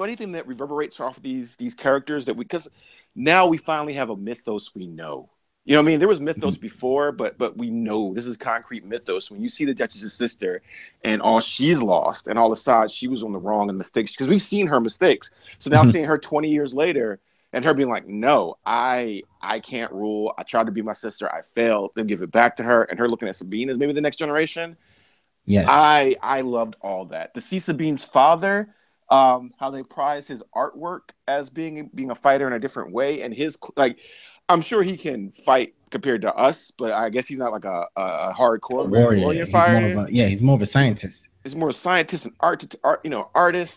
anything that reverberates off of these characters because now we finally have a mythos we know. You know what I mean? There was mythos before, but we know this is concrete mythos. When you see the Duchess's sister and all she's lost, and all aside she was on the wrong and mistakes, because we've seen her mistakes. So now seeing her 20 years later and her being like, no, I can't rule. I tried to be my sister. I failed. Then give it back to her, and her looking at Sabine as maybe the next generation. Yes, I loved all that. To see Sabine's father, how they prize his artwork as being a fighter in a different way, and his I'm sure he can fight compared to us, but I guess he's not like a hardcore warrior fighter. He's more of a scientist. is more scientist and artist,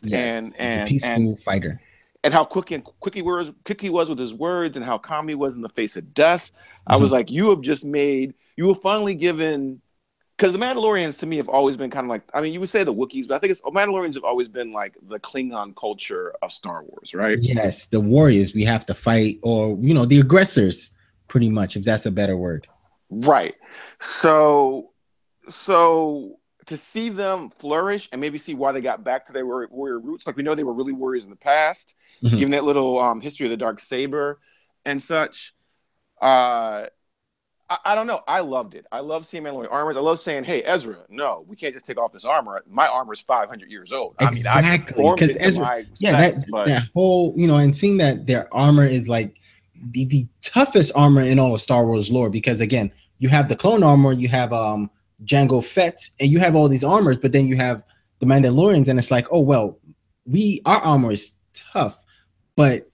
Yes, he's a and peaceful fighter. and how quick he was with his words, and how calm he was in the face of death. I was like, you have finally given, because the Mandalorians to me have always been kind of like, I mean, you would say the Wookiees, but I think Mandalorians have always been like the Klingon culture of Star Wars, right? Yes, the warriors we have to fight, or the aggressors, pretty much, if that's a better word. Right. So to see them flourish and maybe see why they got back to their warrior roots, like we know they were really warriors in the past, given that little history of the dark saber and such. I don't know. I loved it. I love seeing Mandalorian armors. I love saying, "Hey, Ezra, no, we can't just take off this armor. My armor is 500 years old." Exactly, because Ezra, that whole, and seeing that their armor is like the toughest armor in all of Star Wars lore, because again, you have the clone armor, you have Jango Fett, and you have all these armors, but then you have the Mandalorians, and it's like, oh well, our armor is tough, but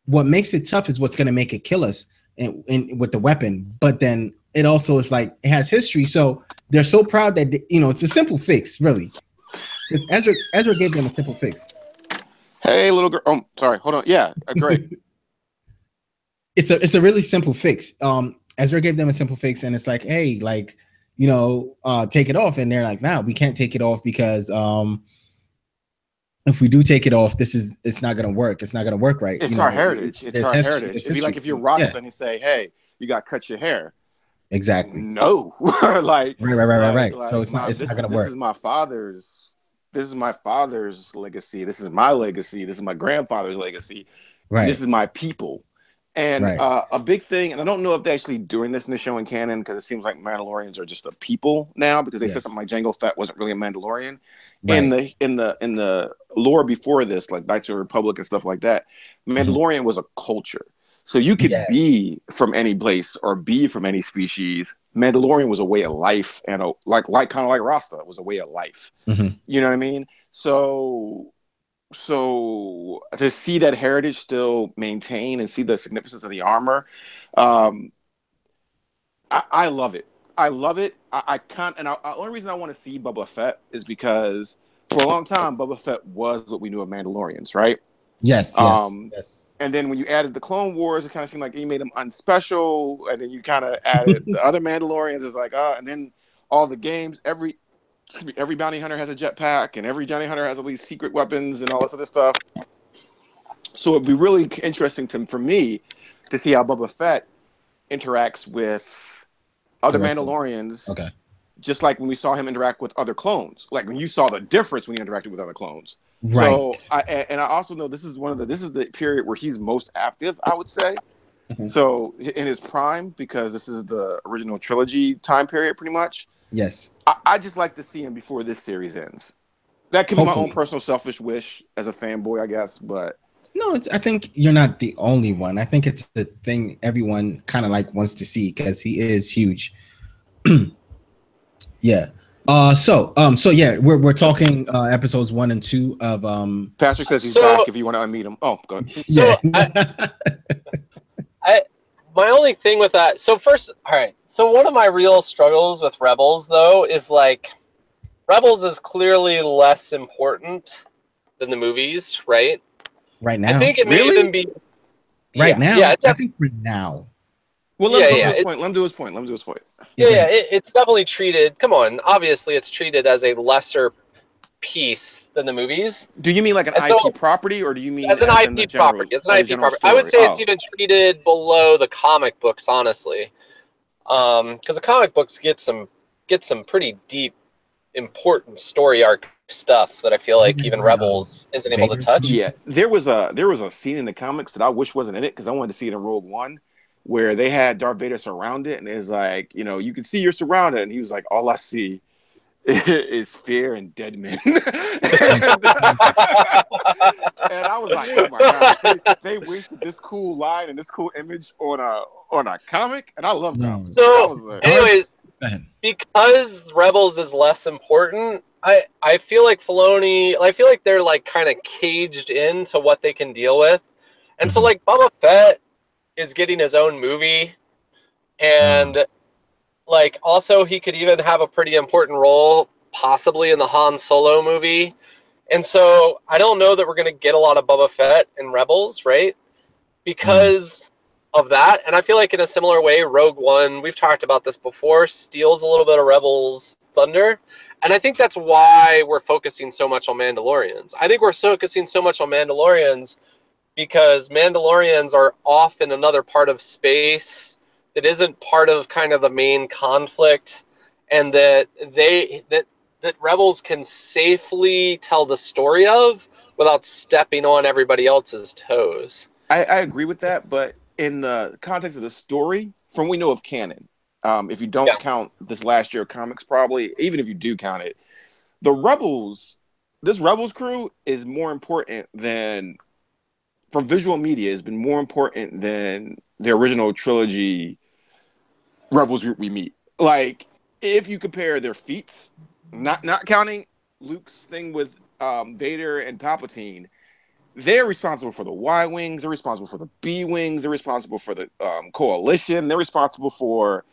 what makes it tough is what's going to make it kill us, and with the weapon. But then it also is like it has history, so they're so proud that it's a simple fix, really. Because Ezra gave them a simple fix. Hey, little girl. Oh, sorry. Hold on. Yeah, great. It's a really simple fix. Ezra gave them a simple fix, and it's like, hey, like, take it off, and they're like, nah, we can't take it off because if we do take it off, it's not gonna work. It's not gonna work right. It's our heritage. It's our heritage. It'd be like if you're Rasta and you say, hey, you got to cut your hair. Exactly. No. Like right. So it's not gonna work. This is my father's legacy. This is my legacy. This is my grandfather's legacy. Right. This is my people. And a big thing, and I don't know if they're actually doing this in the show in canon, because it seems like Mandalorians are just a people now, because they said something like Jango Fett wasn't really a Mandalorian. Right. In the lore before this, like Knights of the Republic and stuff like that, Mandalorian was a culture. So you could be from any place or be from any species. Mandalorian was a way of life, and like kind of like Rasta, it was a way of life. You know what I mean? So to see that heritage still maintained and see the significance of the armor, I love it. I love it. I can't. And the only reason I want to see Boba Fett is because for a long time, Boba Fett was what we knew of Mandalorians, right? Yes. And then when you added the Clone Wars, it kind of seemed like you made them unspecial. And then you kind of added the other Mandalorians. It's like, and then all the games, every bounty hunter has a jetpack, and every bounty hunter has at least secret weapons and all this other stuff. So it'd be really interesting for me to see how Boba Fett interacts with other Mandalorians. Okay. Just like when we saw him interact with other clones, like when you saw the difference when he interacted with other clones. Right. So I also know this is the period where he's most active, I would say. So in his prime, because this is the original trilogy time period, pretty much. Yes. I just like to see him before this series ends. That could be my own personal selfish wish as a fanboy, I guess, but no, I think you're not the only one. I think it's the thing everyone kind of like wants to see, because he is huge. Yeah. So yeah, we're talking episodes 1 and 2 of Patrick says he's back if you want to unmute him. Oh, go ahead. So my only thing with that, so first, all right. So one of my real struggles with Rebels, though, is like Rebels is clearly less important than the movies, right? Right now, I think it may even be now. Yeah, I think right now. Well, let him do his point. Yeah, it's definitely treated. Come on, obviously, it's treated as a lesser piece than the movies. Do you mean like an IP property, or do you mean as an IP property? It's an IP property. I would say it's even treated below the comic books, honestly, because the comic books get some pretty deep, important story arc stuff that I feel like even Rebels isn't able to touch. Yeah, there was a scene in the comics that I wish wasn't in it, because I wanted to see it in Rogue One, where they had Darth Vader surrounded, and it's like, you can see you're surrounded, and he was like, all I see is fear and dead men. And I was like, oh my gosh, they wasted this cool line and this cool image on a comic, and I love comics. So, anyways, because Rebels is less important, I feel like Filoni, I feel like they're like kind of caged into what they can deal with, and so like Boba Fett is getting his own movie, and like also he could even have a pretty important role possibly in the Han Solo movie. And so I don't know that we're going to get a lot of Boba Fett in Rebels, right? Because of that. And I feel like in a similar way, Rogue One, we've talked about this before, steals a little bit of Rebels' thunder. And I think that's why we're focusing so much on Mandalorians. I think we're focusing so much on Mandalorians because Mandalorians are off in another part of space that isn't part of kind of the main conflict, and that Rebels can safely tell the story of without stepping on everybody else's toes. I agree with that, but in the context of the story, from what we know of canon, if you don't count this last year of comics, probably, even if you do count it, this Rebels crew is more important than, from visual media, has been more important than the original trilogy Rebels group we meet. Like, if you compare their feats, not counting Luke's thing with Vader and Palpatine, they're responsible for the Y-Wings, they're responsible for the B-Wings, they're responsible for the Coalition, they're responsible for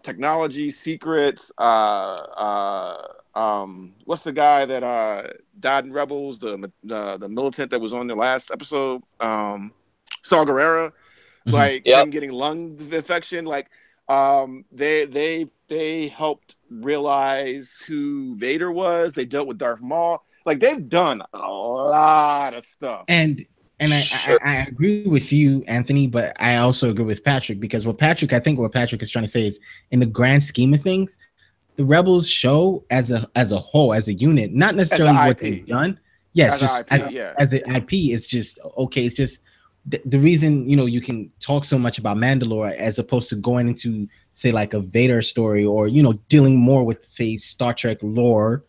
technology, secrets, what's the guy that died in Rebels, the militant that was on their last episode, Saw Gerrera, like him getting lung infection, like they helped realize who Vader was. They dealt with Darth Maul. Like, they've done a lot of stuff. And I agree with you, Anthony, but I also agree with Patrick, because what Patrick is trying to say is, in the grand scheme of things, the Rebels show as a whole, as a unit, not necessarily what they've done. Yes, as an IP, it's just okay. It's just the reason, you can talk so much about Mandalore as opposed to going into, say, like a Vader story, or dealing more with, say, Star Trek lore.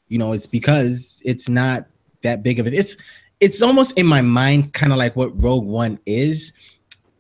It's because it's not that big of it. It's almost in my mind kind of like what Rogue One is.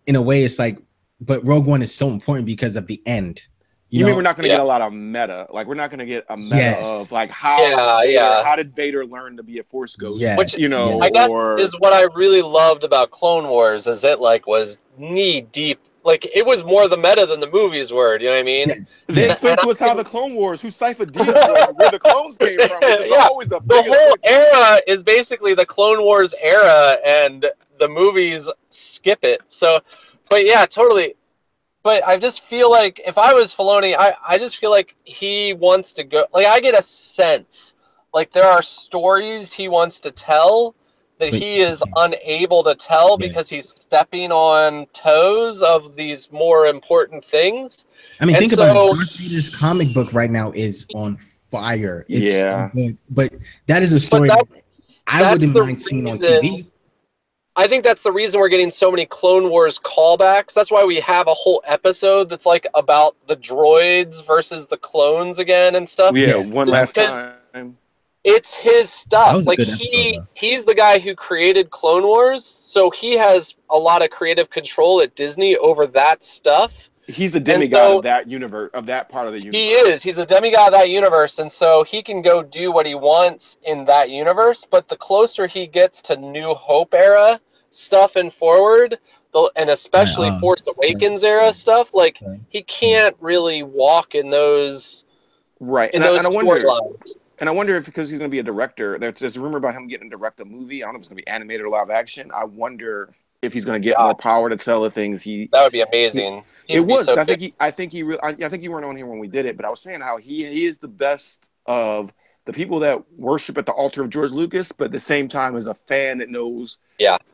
In a way, it's like, but Rogue One is so important because of the end. You mean we're not going to get a lot of meta? Like, we're not going to get a meta of like how did Vader learn to be a Force ghost? Yes. Which I guess is what I really loved about Clone Wars, is it like was knee deep. Like, it was more the meta than the movies were. You know what I mean? Yeah. They explained to us how the Clone Wars, who Cypher Dyas was, where the clones came from. Always the whole era is basically the Clone Wars era, and the movies skip it. So, but yeah, totally. But I just feel like if I was Filoni, I just feel like he wants to go. Like, I get a sense like there are stories he wants to tell that he is unable to tell because he's stepping on toes of these more important things. I mean, think about it. Darth Vader's comic book right now is on fire. It's but that is a story I wouldn't mind seeing on TV. I think that's the reason we're getting so many Clone Wars callbacks. That's why we have a whole episode that's like about the droids versus the clones again and stuff. Yeah, one last time. It's his stuff. Like, he's the guy who created Clone Wars, so he has a lot of creative control at Disney over that stuff. He's the demigod of that universe, of that part of the universe. He is. He's a demigod of that universe, and so he can go do what he wants in that universe. But the closer he gets to New Hope era stuff and forward, and especially Force Awakens era stuff, like he can't really walk in those. Right, and I wonder if, because he's going to be a director, there's a rumor about him getting to direct a movie. I don't know if it's going to be animated or live action. I wonder if he's going to get more power to tell the things he. That would be amazing. It would. So I think you weren't on here when we did it, but I was saying how he is the best of the people that worship at the altar of George Lucas, but at the same time is a fan that knows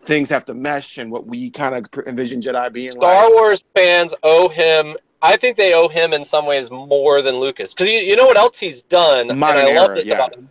things have to mesh and what we kind of envision Jedi being. Star Wars fans owe him. I think they owe him in some ways more than Lucas, because you know what else he's done, and I love this about him,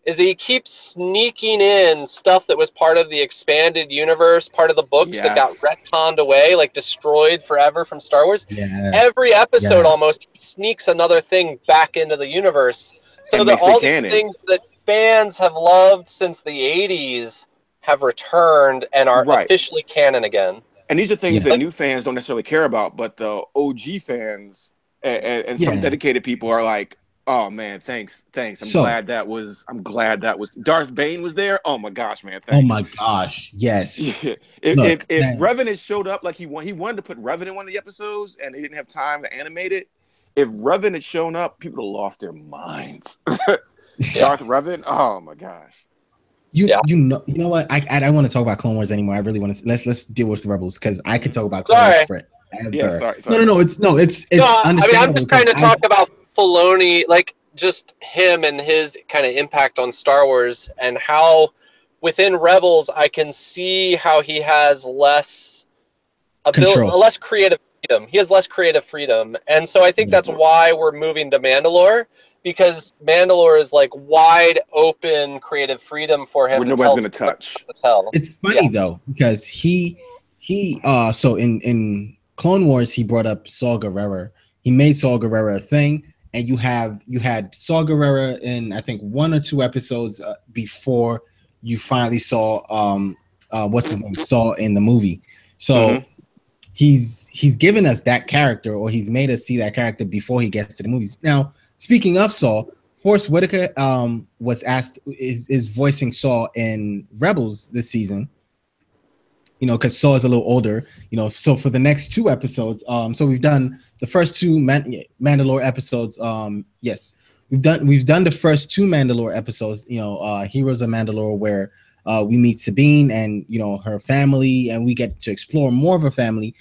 is he keeps sneaking in stuff that was part of the expanded universe, part of the books that got retconned away, like destroyed forever from Star Wars. Every episode almost sneaks another thing back into the universe, so that all these things that fans have loved since the 80s have returned and are officially canon again. And these are things that new fans don't necessarily care about, but the OG fans and some dedicated people are like, "Oh man, thanks. I'm glad that was Darth Bane was there. Oh my gosh, man, thanks. Oh my gosh, yes. If Revan had showed up like he wanted to put Revan in one of the episodes, and they didn't have time to animate it, if Revan had shown up, people would have lost their minds. Darth Revan, oh my gosh. You know what? I don't want to talk about Clone Wars anymore. I really want to let's deal with the Rebels because I could talk about Clone Wars forever. Yeah, sorry. No. It's I mean, I'm just trying to talk about about Filoni, like just him and his kind of impact on Star Wars, and how within Rebels I can see how he has less less creative freedom. He has less creative freedom, and so I think that's why we're moving to Mandalore. Because Mandalore is like wide open creative freedom for him. Where nobody's going to touch. It's funny though, because he so in Clone Wars he brought up Saw Gerrera. He made Saw Gerrera a thing, and you had Saw Gerrera in I think 1 or 2 episodes before you finally saw what's his name, Saw in the movie. So he's given us that character, or he's made us see that character before he gets to the movies. Now, speaking of Saw, Forrest Whitaker was asked is voicing Saw in Rebels this season. You know, because Saw is a little older. You know, so for the next 2 episodes, so we've done the first 2 Mandalore episodes. Yes, we've done the first 2 Mandalore episodes. You know, Heroes of Mandalore, where we meet Sabine and her family, and we get to explore more of her family.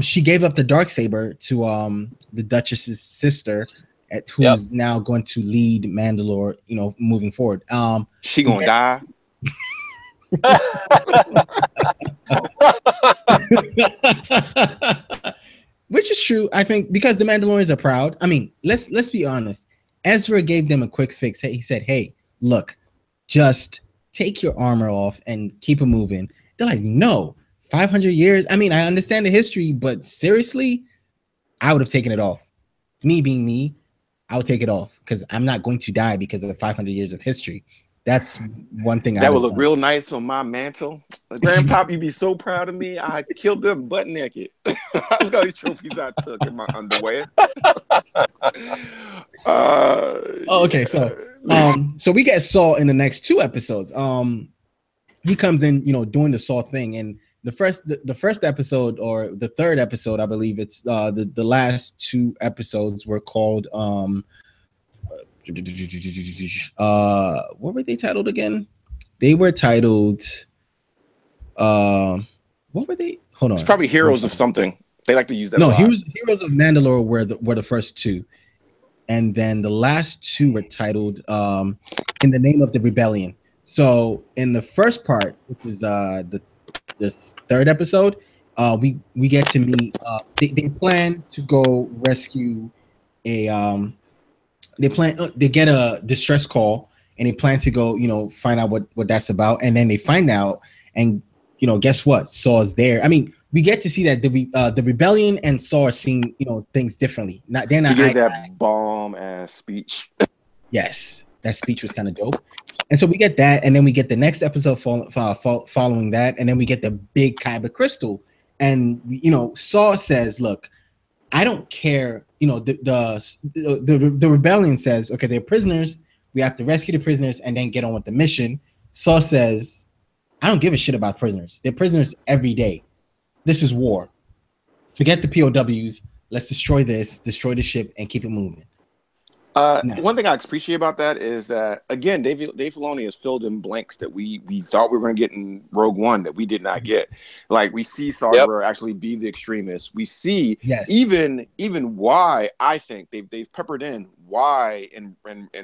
She gave up the Darksaber to the Duchess's sister, who's now going to lead Mandalore, moving forward. She gonna die. Which is true, I think, because the Mandalorians are proud. I mean, let's be honest. Ezra gave them a quick fix. He said, "Hey, look, just take your armor off and keep it moving." They're like, "No. 500 years. I mean, I understand the history, but seriously, I would have taken it off. Me being me, I would take it off because I'm not going to die because of the 500 years of history." That's one thing. That would look real nice on my mantle. Grandpop, you'd be so proud of me. I killed them butt naked. Look all these trophies I took in my underwear. Okay, so we get Saw in the next 2 episodes. He comes in, doing the Saw thing, and the first episode, or the 3rd episode, I believe it's the last 2 episodes were called what were they titled again? They were titled what were they? Hold on. It's probably Heroes of something. They like to use that. No, Heroes of Mandalore were the first 2. And then the last 2 were titled In the Name of the Rebellion. So in the first part, which is this 3rd episode, we get to meet. They plan to go rescue a. They get a distress call, and they plan to go, find out what that's about. And then they find out, and guess what? Saw's there. I mean, we get to see that the rebellion and Saw are seeing things differently. They're not. He gave that bomb ass speech. Yes, that speech was kind of dope. And so we get that, and then we get the next episode following that, and then we get the big Kyber crystal, and Saw says, "Look, I don't care." The rebellion says, "Okay, they're prisoners. We have to rescue the prisoners and then get on with the mission." Saw says, "I don't give a shit about prisoners. They're prisoners every day. This is war. Forget the POWs. Let's destroy the ship, and keep it moving." One thing I appreciate about that is that, again, Dave Filoni has filled in blanks that we thought we were going to get in Rogue One that we did not get. Like, we see Saw Gerrera actually be the extremist. We see even why, I think they've peppered in why in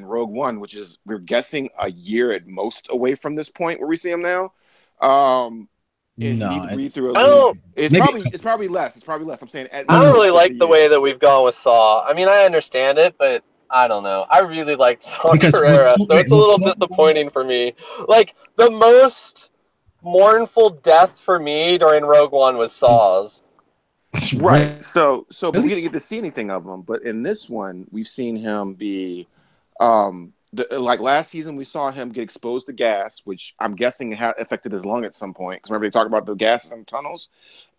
Rogue One, which is, we're guessing, a year at most away from this point where we see him now. It's probably less. It's probably less. I'm saying I don't really like the way that we've gone with Saw. I mean, I understand it, but I don't know. I really liked Saw Gerrera, so it's a little disappointing for me. Like, the most mournful death for me during Rogue One was Saw's. Right. So but we didn't get to see anything of him. But in this one, we've seen him be, like last season, we saw him get exposed to gas, which I'm guessing affected his lung at some point. Because remember, they talk about the gases in the tunnels.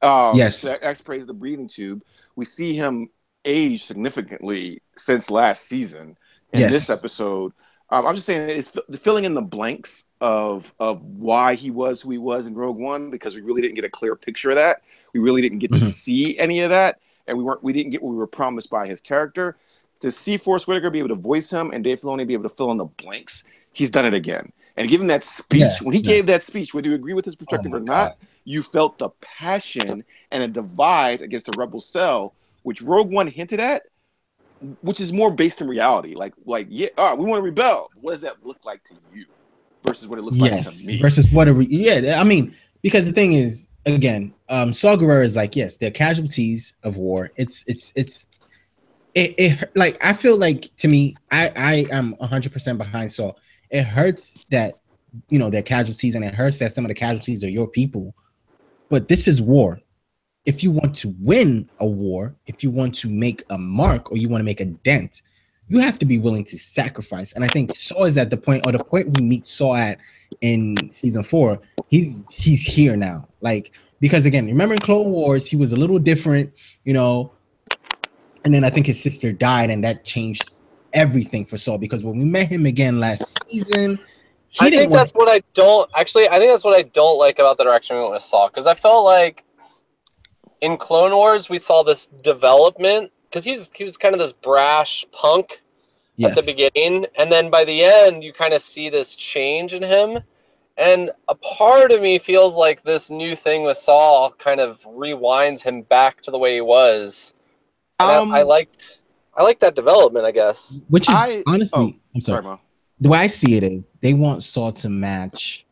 Yes. So that X-rays the breathing tube. We see him age significantly since last season. In this episode, I'm just saying it's filling in the blanks of why he was who he was in Rogue One, because we really didn't get a clear picture of that. We really didn't get to see any of that. and we didn't get what we were promised by his character. To see Forrest Whitaker be able to voice him and Dave Filoni be able to fill in the blanks, he's done it again. And given that speech, when he gave that speech, whether you agree with his perspective or not, you felt the passion and a divide against the rebel cell, which Rogue One hinted at, which is more based in reality. Like we want to rebel. What does that look like to you versus what it looks like to me? Versus what I mean, because the thing is, again, Saw Gerrera is like, yes, they're casualties of war. It like, I feel like, to me, I am 100% behind Saw. It hurts that, you know, they're casualties, and it hurts that some of the casualties are your people. But this is war. If you want to win a war, if you want to make a mark, or you want to make a dent, you have to be willing to sacrifice. And I think Saw is at the point, or the point we meet Saw at in season 4, he's here now. Like, because again, remember in Clone Wars, he was a little different, you know. And then I think his sister died, and that changed everything for Saul. Because when we met him again last season, I think that's what I don't like about the direction we went with Saul. Because I felt like in Clone Wars we saw this development, because he was kind of this brash punk at the beginning, and then by the end you kind of see this change in him. And a part of me feels like this new thing with Saul kind of rewinds him back to the way he was. I like that development, I guess. Which is honestly, I'm sorry, Mo. The way I see it is, they want Saw to match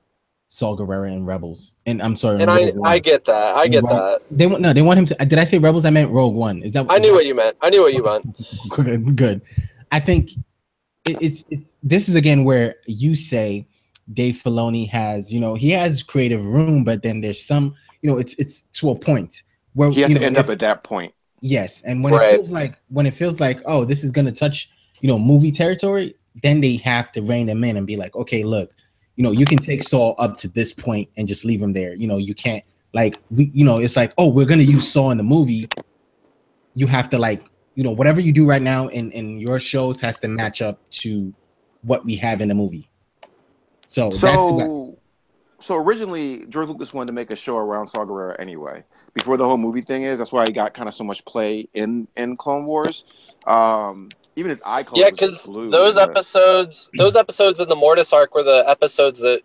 Saw Gerrera in Rebels, and I'm sorry, and I get that. I get that. They want him to. Did I say Rebels? I meant Rogue One. Is that? I knew what you meant. Good. I think it's this is again where you say Dave Filoni has, you know, he has creative room, but then there's some, you know, it's to a point where he has to end up at that point. Yes, and when it feels like, oh, this is gonna touch, you know, movie territory, then they have to rein them in and be like, okay, look, you know, you can take Saw up to this point and just leave him there. You know, you can't, like, it's like, oh, we're gonna use Saw in the movie. You have to, like, you know, whatever you do right now in your shows has to match up to what we have in the movie. So originally, George Lucas wanted to make a show around Saw Gerrera anyway. Before the whole movie thing that's why he got kind of so much play in Clone Wars. Even his eye color. Yeah, because those episodes in the Mortis arc were the episodes that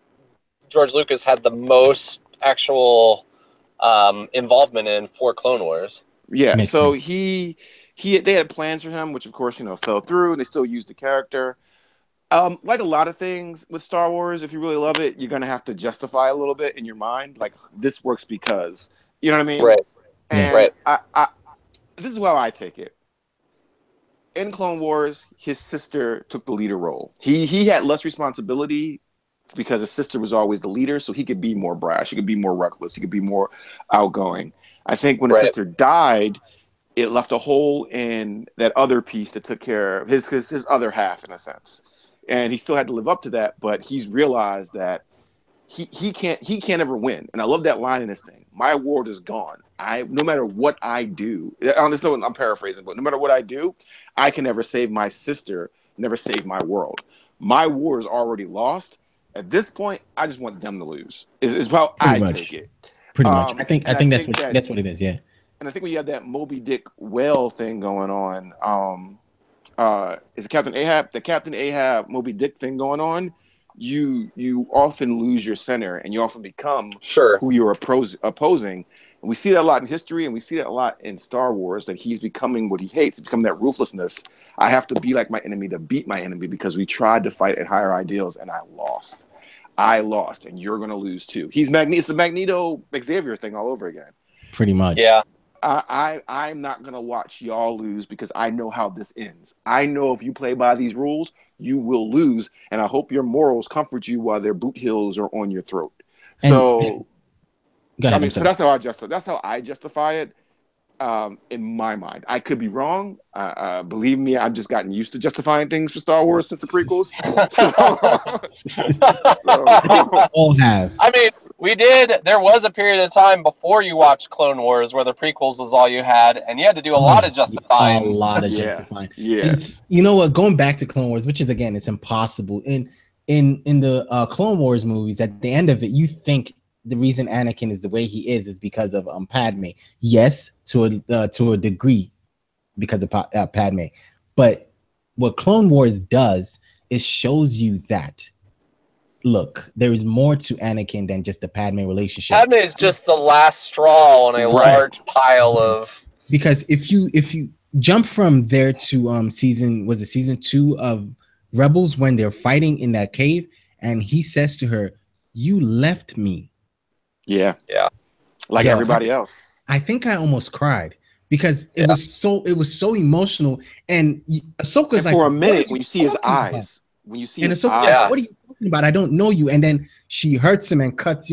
George Lucas had the most actual involvement in for Clone Wars. Yeah, so they had plans for him, which of course, you know, fell through, and they still used the character. Like a lot of things with Star Wars, if you really love it, you're gonna have to justify a little bit in your mind. Like, this works because, you know what I mean? Right. And right. I this is how I take it. In Clone Wars, his sister took the leader role. He had less responsibility because his sister was always the leader, so he could be more brash, he could be more reckless, he could be more outgoing. I think when his sister died, it left a hole in that other piece that took care of his other half, in a sense. And he still had to live up to that, but he's realized that he can't ever win. And I love that line in this thing. My world is gone. No matter what I do, I'm paraphrasing, but no matter what I do, I can never save my sister, never save my world. My war is already lost. At this point, I just want them to lose. Is how I take it. Pretty much. I think that's what it is. Yeah. And I think when you have that Moby Dick whale thing going on, is it Captain Ahab? The Captain Ahab Moby Dick thing going on. You often lose your center, and you often become who you're opposing. And we see that a lot in history, and we see that a lot in Star Wars, that he's becoming what he hates, becoming that ruthlessness. I have to be like my enemy to beat my enemy, because we tried to fight at higher ideals, and I lost, and you're going to lose too. It's the Magneto Xavier thing all over again. Pretty much. Yeah. I'm not going to watch y'all lose, because I know how this ends. I know if you play by these rules, you will lose, and I hope your morals comfort you while their boot heels are on your throat. So that's how I justify it. In my mind, I could be wrong. Believe me, I've just gotten used to justifying things for Star Wars since the prequels. All have. I mean, we did. There was a period of time before you watched Clone Wars where the prequels was all you had, and you had to do a lot of justifying. Justifying. Yeah. You know what? Going back to Clone Wars, which is, again, it's impossible. In the Clone Wars movies, at the end of it, you think the reason Anakin is the way he is because of Padme. Yes, to a degree, because of Padme. But what Clone Wars does is shows you that, look, there is more to Anakin than just the Padme relationship. Padme is just the last straw on a large pile of. Because if you jump from there to season 2 of Rebels, when they're fighting in that cave, and he says to her, "You left me." Yeah. Like Yeah, everybody else. I think I almost cried because it was so emotional. And Ahsoka's like, for a minute, when you see his eyes, Ahsoka's eyes, like, what are you talking about? I don't know you. And then she hurts him and cuts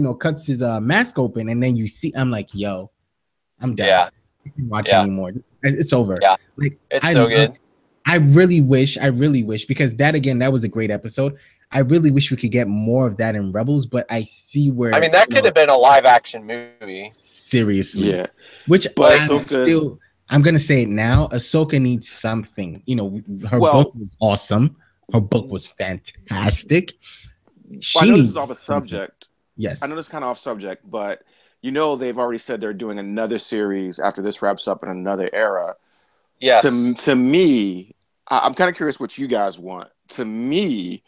his mask open, and then you see, I'm like, yo, I'm done. Yeah. I can't watch anymore. It's over. Yeah. Like, it's so good. I really wish, because that was a great episode. I really wish we could get more of that in Rebels, but I see where, I mean, that could have been a live action movie. Seriously. Yeah. Which I'm gonna say it now. Ahsoka needs something. Her book was awesome. Her book was fantastic. I know this is off a subject. Yes. I know this is kind of off subject, but they've already said they're doing another series after this wraps up in another era. Yes. To me, I'm kind of curious what you guys want. To me,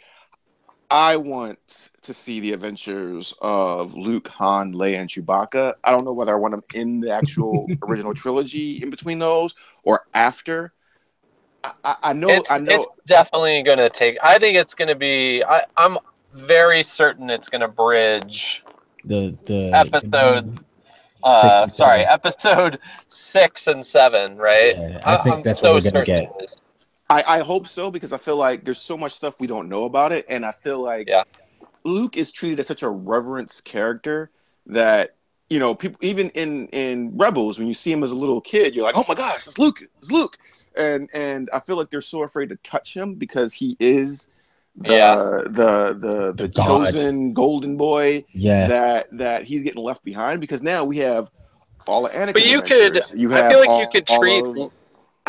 I want to see the adventures of Luke, Han, Leia, and Chewbacca. I don't know whether I want them in the actual original trilogy in between those or after. I know. It's definitely going to take. I think it's going to be. I'm very certain it's going to bridge the episode. Episode 6 and 7. Right. Yeah, I think that's what we're going to get. I hope so, because I feel like there's so much stuff we don't know about it, and I feel like Luke is treated as such a reverence character that people, even in Rebels, when you see him as a little kid, you're like, oh my gosh, it's Luke, and I feel like they're so afraid to touch him because he is the chosen golden boy. That he's getting left behind, because now we have all of Anakin. But I feel like you could treat.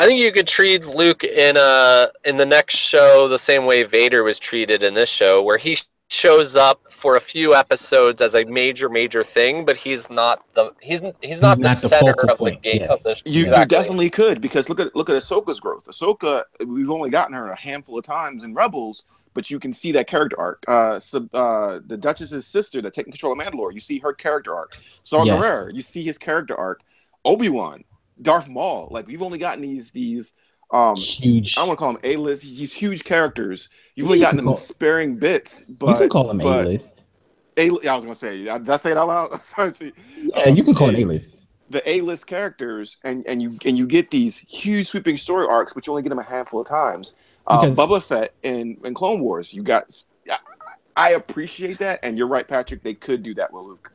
I think you could treat Luke in the next show the same way Vader was treated in this show, where he shows up for a few episodes as a major thing, but he's not the center of the game of the show. You definitely could, because look at Ahsoka's growth. Ahsoka, we've only gotten her a handful of times in Rebels, but you can see that character arc. The Duchess's sister that's taking control of Mandalore, you see her character arc. Saw Gerrera, you see his character arc. Obi-Wan, Darth Maul, like we've only gotten these huge. I don't want to call them A-list. These huge characters. You've only gotten them in sparing bits, but you can call them A-list. I was gonna say, did I say it out loud? Sorry. Yeah, you can call it A-list. The A-list characters, and you get these huge sweeping story arcs, but you only get them a handful of times. Boba Fett in Clone Wars, you got. I appreciate that, and you're right, Patrick. They could do that with Luke.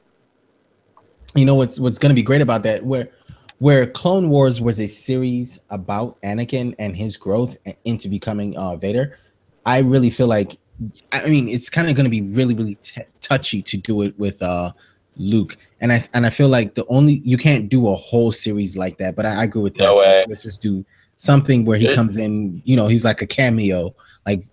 You know what's going to be great about that, where Clone Wars was a series about Anakin and his growth into becoming Vader. I really feel like, I mean, it's kind of going to be really, really touchy to do it with Luke, and I feel like you can't do a whole series like that. But I agree with that. No way. Let's just do something where he comes in. He's like a cameo. Like,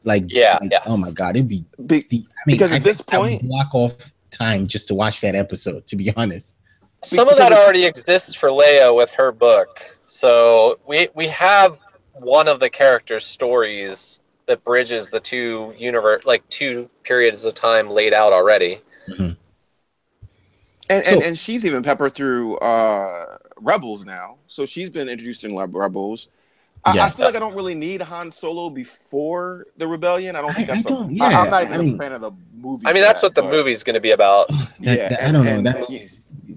oh my God, it'd be big. Because at this point, I would block off time just to watch that episode. To be honest. Some of that already exists for Leia with her book. So we have one of the characters' stories that bridges the two periods of time laid out already. Mm-hmm. And she's even peppered through Rebels now. So she's been introduced in Rebels. I feel like I don't really need Han Solo before the rebellion. I don't think that's. I'm not even a fan of the movie. I mean, that's what the movie's going to be about. I don't know.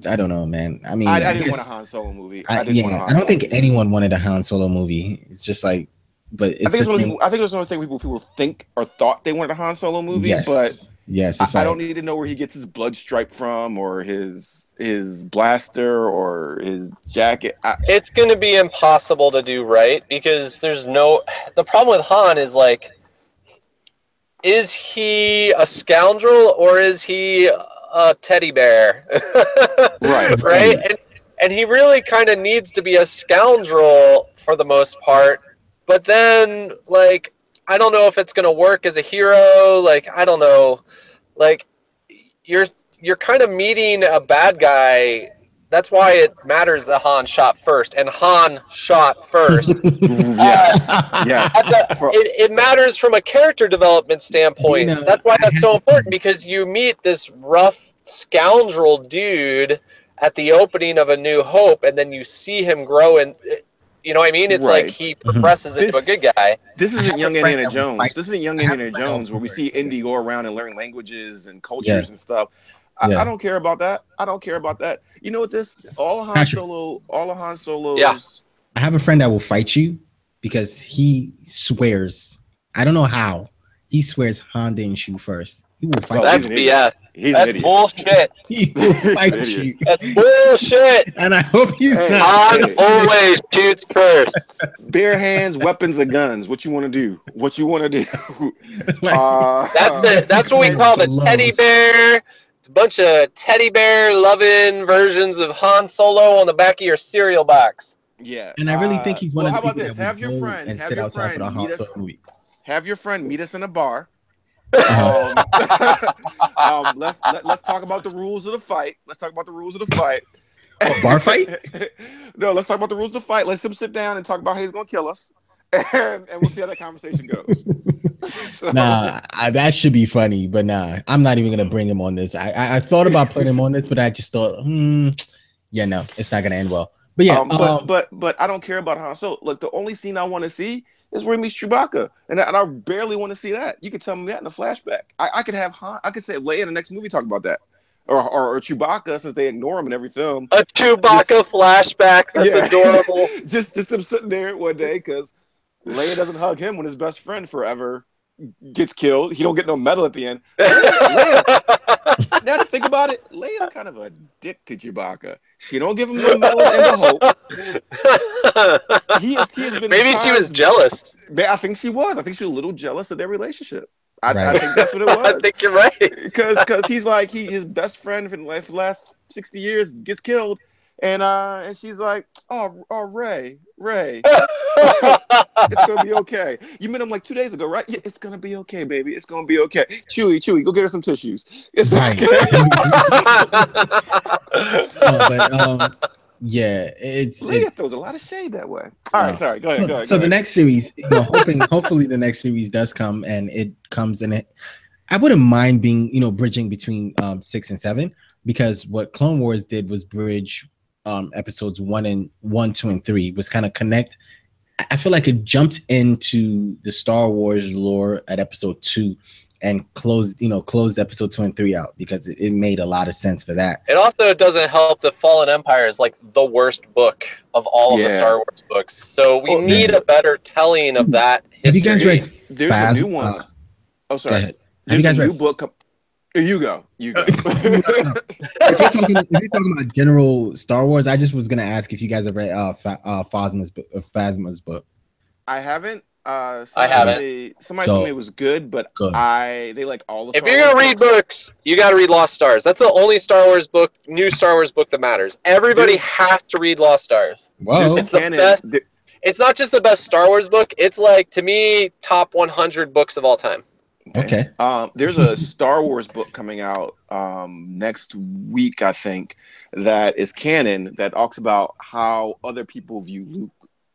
I don't know, man. I mean, I didn't want a Han Solo movie. I don't think anyone wanted a Han Solo movie. It's just like, but it's I think it was one thing people think or thought they wanted a Han Solo movie. Yes. But yes, I don't need to know where he gets his blood stripe from, or his blaster, or his jacket. It's going to be impossible to do right, because the problem with Han is, like, is he a scoundrel or is he a teddy bear? Right. And he really kind of needs to be a scoundrel for the most part, but then, like, I don't know if it's going to work as a hero. Like, I don't know. Like, you're you're kind of meeting a bad guy. That's why it matters that Han shot first, and Han shot first. Yes, yes. It matters from a character development standpoint. That's why that's so important, because you meet this rough scoundrel dude at the opening of A New Hope, and then you see him grow, and you know what I mean? It's like he progresses into a good guy. This isn't Young Indiana Jones. This isn't Young Indiana Jones where we see Indy go around and learn languages and cultures and stuff. I don't care about that. I don't care about that. You know what? All of Han Solo's. Yeah. I have a friend that will fight you because he swears. I don't know how. He swears Han didn't shoot first. He will fight. That's BS. That's bullshit. He will fight you. That's bullshit. And I hope he's not. Han always shoots first. Bare hands, weapons, and guns. What you want to do? What you want to do? That's what we call the teddy bear. It's a bunch of teddy bear loving versions of Han Solo on the back of your cereal box. Yeah. And I really think he's one of the people that have your friend and sit outside for the Han Solo movie. Have your friend meet us in a bar. Let's talk about the rules of the fight. Let's talk about the rules of the fight. Bar fight? No, let's talk about the rules of the fight. Let's him sit down and talk about how he's gonna kill us, and we'll see how that conversation goes. That should be funny, but I'm not even gonna bring him on this. I thought about putting him on this, but I just thought, no, it's not gonna end well. But yeah, but I don't care about Han Solo. Look, the only scene I want to see is where he meets Chewbacca, and I barely want to see that. You could tell me that in a flashback. I could have Han. I could say Leia in the next movie talk about that, or Chewbacca, since they ignore him in every film. A Chewbacca flashback. That's adorable. just them sitting there one day because Leia doesn't hug him when his best friend forever gets killed. He don't get no medal at the end. Leia, now to think about it, Leia's kind of a dick to Chewbacca. She don't give him no medal in the hope. He has been. Maybe she was jealous. I think she was. I think she was a little jealous of their relationship. I think that's what it was. I think you're right. Because he's like his best friend for the last 60 years gets killed, and she's like, oh Ray, it's gonna be okay. You met him like 2 days ago, right? Yeah, it's gonna be okay, baby. It's gonna be okay. Chewie, go get her some tissues. It's okay. Leia throws a lot of shade that way. All right, sorry. Go ahead. The next series, hopefully the next series does come, and it comes in it. I wouldn't mind being, bridging between 6 and 7, because what Clone Wars did was bridge episodes 1, 2, and 3, was kind of connect. I feel like it jumped into the Star Wars lore at episode 2 and closed episode 2 and 3 out, because it made a lot of sense for that. It also doesn't help that Fallen Empire is like the worst book of all of the Star Wars books. So we need a better telling of that history. Have you guys read There's a new one. Sorry. There's a new book. You go. If you're talking about general Star Wars, I just was gonna ask if you guys have read Phasma's book. I haven't. I haven't. Somebody told me it was good, but they like all the. If you're gonna read books, you got to read Lost Stars. That's the only new Star Wars book that matters. Everybody has to read Lost Stars. Wow, it's the best. It's not just the best Star Wars book. It's like, to me, top 100 books of all time. Okay. There's a Star Wars book coming out next week, I think, that is canon, that talks about how other people view Luke.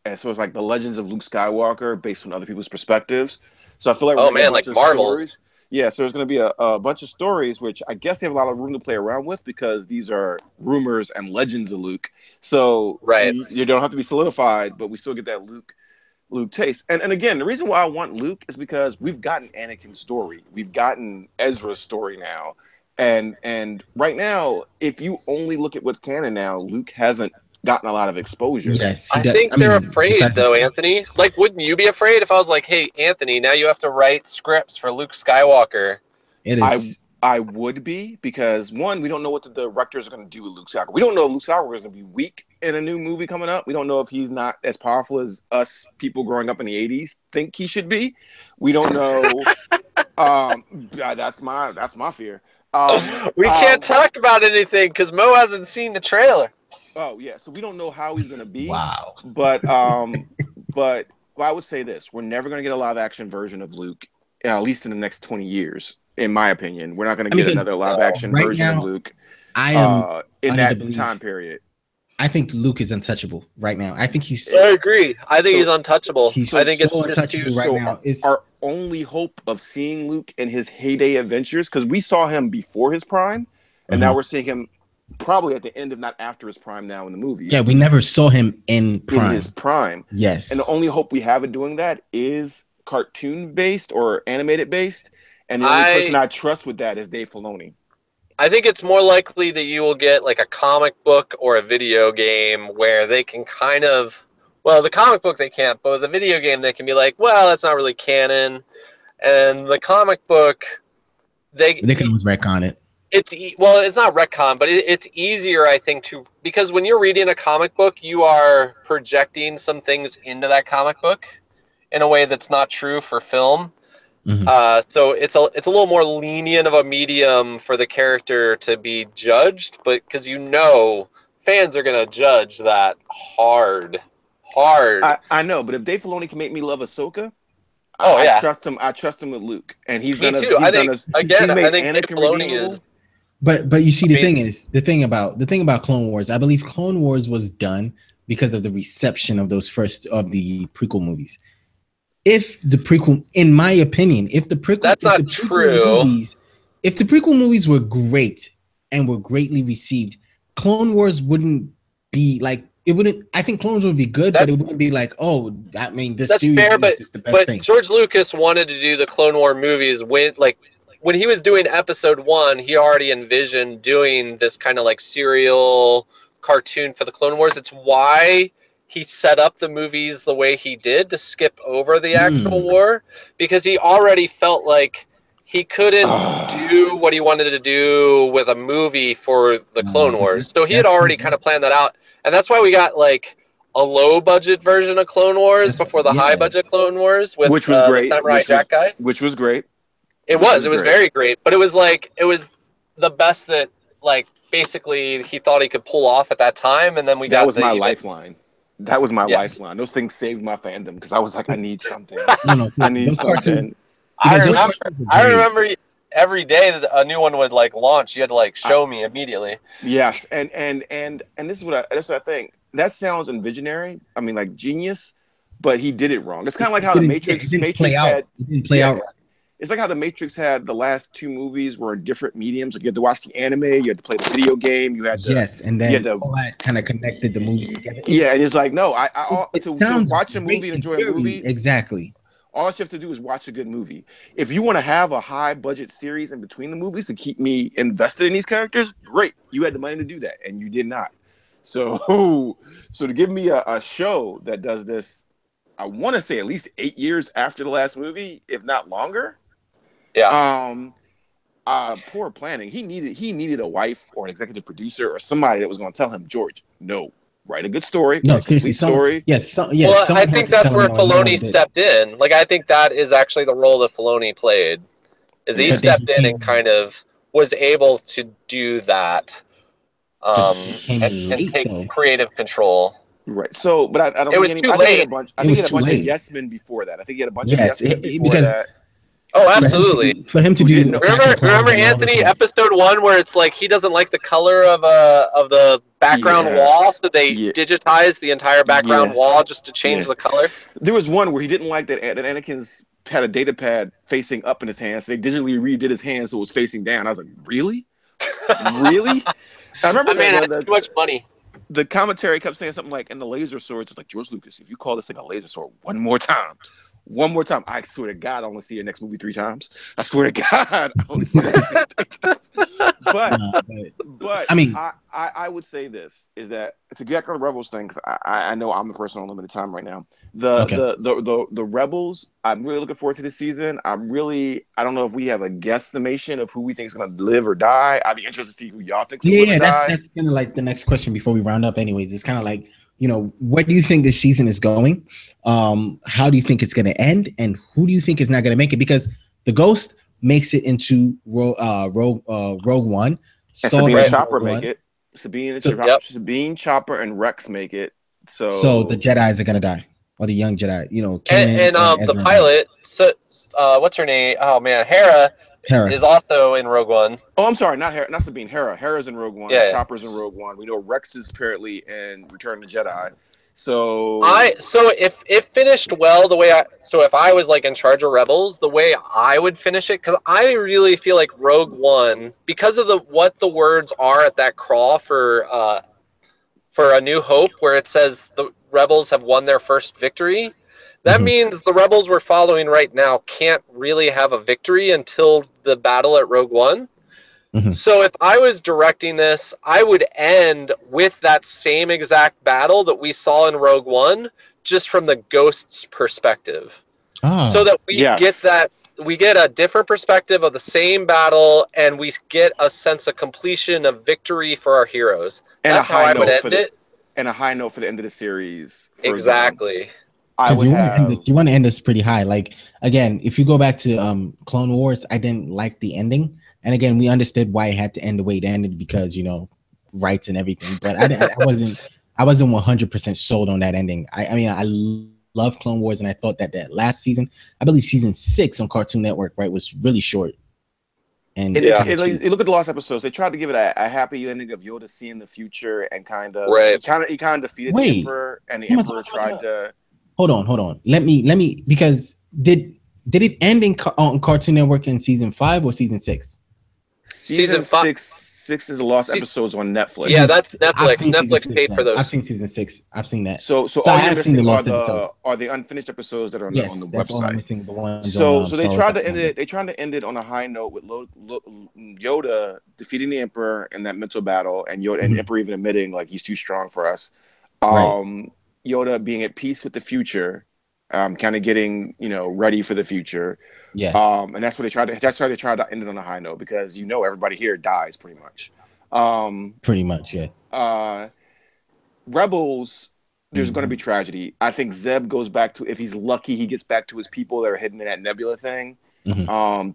And so it's like the legends of Luke Skywalker based on other people's perspectives. So I feel like like Marvels. Yeah, so there's going to be a bunch of stories, which I guess they have a lot of room to play around with, because these are rumors and legends of Luke. So you don't have to be solidified, but we still get that Luke taste. And again, the reason why I want Luke is because we've gotten Anakin's story. We've gotten Ezra's story now. And right now, if you only look at what's canon now, Luke hasn't gotten a lot of exposure. Yes, I think they're afraid, though, Anthony. Like, wouldn't you be afraid if I was like, hey, Anthony, now you have to write scripts for Luke Skywalker? It is. I would be, because one, we don't know what the directors are going to do with Luke Skywalker. We don't know if Luke Skywalker is going to be weak in a new movie coming up. We don't know if he's not as powerful as us people growing up in the 80s think he should be. We don't know. That's my fear. We can't talk about anything because Mo hasn't seen the trailer. Oh yeah, so we don't know how he's going to be. Wow. But I would say this: we're never going to get a live action version of Luke, at least in the next 20 years. in my opinion. We're not going to I get mean, another live action right version now, of Luke I am in under the that belief. time period. I think Luke is untouchable right now. I think he's I agree. I think So- he's untouchable. he's I think so it's just untouchable too. right So now. It's our only hope of seeing Luke in his heyday adventures, because we saw him before his prime, and now we're seeing him probably at the end, if not after his prime now in the movies. yeah, we never saw him in prime. In his prime. Yes. And the only hope we have of doing that is cartoon based or animated based. And the only person I trust with that is Dave Filoni. I think it's more likely that you will get like a comic book or a video game where they can kind of, well, the comic book they can't, but with the video game they can be like, well, that's not really canon. And the comic book, they can always retcon it. Well, it's not retcon, but it's easier, I think, because when you're reading a comic book, you are projecting some things into that comic book in a way that's not true for film. So it's a little more lenient of a medium for the character to be judged, but because fans are gonna judge that hard. I know, but if Dave Filoni can make me love Ahsoka, I trust him. I trust him with Luke, and he's me done. too. I think I think Dave Filoni is. But you see, the thing about Clone Wars, I believe Clone Wars was done because of the reception of the prequel movies. If the prequel, in my opinion, if the prequel movies were great and were greatly received, Clone Wars wouldn't be like it wouldn't. I think Clone Wars would be good, but it wouldn't be like, oh, I mean, this series is just the best thing. But George Lucas wanted to do the Clone War movies when he was doing Episode 1, he already envisioned doing this kind of like serial cartoon for the Clone Wars. It's why he set up the movies the way he did to skip over the actual war, because he already felt like he couldn't do what he wanted to do with a movie for the Clone Wars. So he had already kind of planned that out. And that's why we got like a low budget version of Clone Wars before the high budget Clone Wars with which was great. The Samurai Jack guy. Which was great. It was very great, but it was the best that basically he thought he could pull off at that time, and then that was my lifeline. That was my lifeline. Those things saved my fandom because I was like, I need something. I need something. I remember every day that a new one would launch, you had to show me immediately. Yes, and this is what I think. That sounds visionary. I mean, genius, but he did it wrong. It's kind of like how the Matrix didn't play out. It's like how the Matrix had the last two movies were in different mediums. Like you had to watch the anime, you had to play the video game, you had to and then all that kind of connected the movie together. Yeah, and it's like no, to watch a movie and enjoy a movie. Exactly. All you have to do is watch a good movie. If you want to have a high budget series in between the movies to keep me invested in these characters, great. You had the money to do that, and you did not. So to give me a show that does this, I want to say at least 8 years after the last movie, if not longer. Yeah. Poor planning. He needed a wife or an executive producer or somebody that was going to tell him, George, no, write a good story. No, seriously, story. Yes. Well, I think that's where Filoni stepped in. I think that is actually the role that Filoni played. Is he stepped in and kind of was able to do that, and take creative control. Right. So, but I don't. It was too late. I think he had a bunch of yes men before that. I think he had a bunch of yes men before that. Oh, absolutely. For him to do. Remember Anthony, episode 1, where it's he doesn't like the color of the background wall, so they digitized the entire background wall just to change the color. There was one where he didn't like that Anakin's had a data pad facing up in his hand, so they digitally redid his hand so it was facing down. I was like, really? Really? I remember that's too much money. The commentary kept saying something like, "And the laser swords." It's like, George Lucas, if you call this thing a laser sword one more time, I swear to God, I only see your next movie 3 times. I swear to God, I only see your next movie 3 times. But I mean, I would say this is that to get back on the Rebels thing, because I know I'm the person on limited time right now. The Rebels, I'm really looking forward to this season. I don't know if we have a guesstimation of who we think is going to live or die. I'd be interested to see who y'all think is going to die. That's kind of like the next question before we round up. Anyways, it's kind of like, where do you think this season is going? How do you think it's going to end? And who do you think is not going to make it? Because the Ghost makes it into Rogue One. And Sabine and Chopper make it. Sabine, Chopper, and Rex make it. So the Jedis are going to die. Or the young Jedi, and the pilot, what's her name? Oh man, Hera. Hera. is also in Rogue One. Oh, I'm sorry, not Hera, not Sabine. Hera. Hera's in Rogue One. Yeah. Chopper's in Rogue One. We know Rex is apparently in Return of the Jedi. So if it finished well the way if I was like in charge of Rebels, the way I would finish it, because I really feel like Rogue One, because of what the words are at that crawl for A New Hope, where it says the Rebels have won their first victory. That means the Rebels we're following right now can't really have a victory until the battle at Rogue One. So if I was directing this, I would end with that same exact battle that we saw in Rogue One, just from the Ghost's perspective. So that we get a different perspective of the same battle, and we get a sense of completion of victory for our heroes. That's how I would end it. And a high note for the end of the series. Exactly. Because you want to end this pretty high. Like, again, if you go back to Clone Wars, I didn't like the ending. And again, we understood why it had to end the way it ended because, you know, rights and everything. But I wasn't 100% sold on that ending. I mean, I love Clone Wars, and I thought that last season, I believe season 6 on Cartoon Network, right, was really short. And you look at the last episodes, they tried to give it a happy ending of Yoda seeing the future and he kind of defeated the Emperor, and the Emperor tried to. Hold on. Let me because did it end on Cartoon Network in season 5 or season 6? Season 6 is the lost episodes on Netflix. Yeah, that's Netflix. Netflix paid for those. I've seen season 6. I've seen that. So I have seen the lost episodes. Are the unfinished episodes that are on the website? That's all I'm missing. The ones so they tried to end it. They tried to end it on a high note with Yoda defeating the Emperor in that mental battle, and Yoda and Emperor even admitting like he's too strong for us. Yoda being at peace with the future, kind of getting ready for the future. Yes. And that's what they tried to. That's why they tried to end it on a high note, because everybody here dies pretty much. Pretty much, yeah. Rebels, there's going to be tragedy. I think Zeb goes back to, if he's lucky, he gets back to his people that are hidden in that Nebula thing.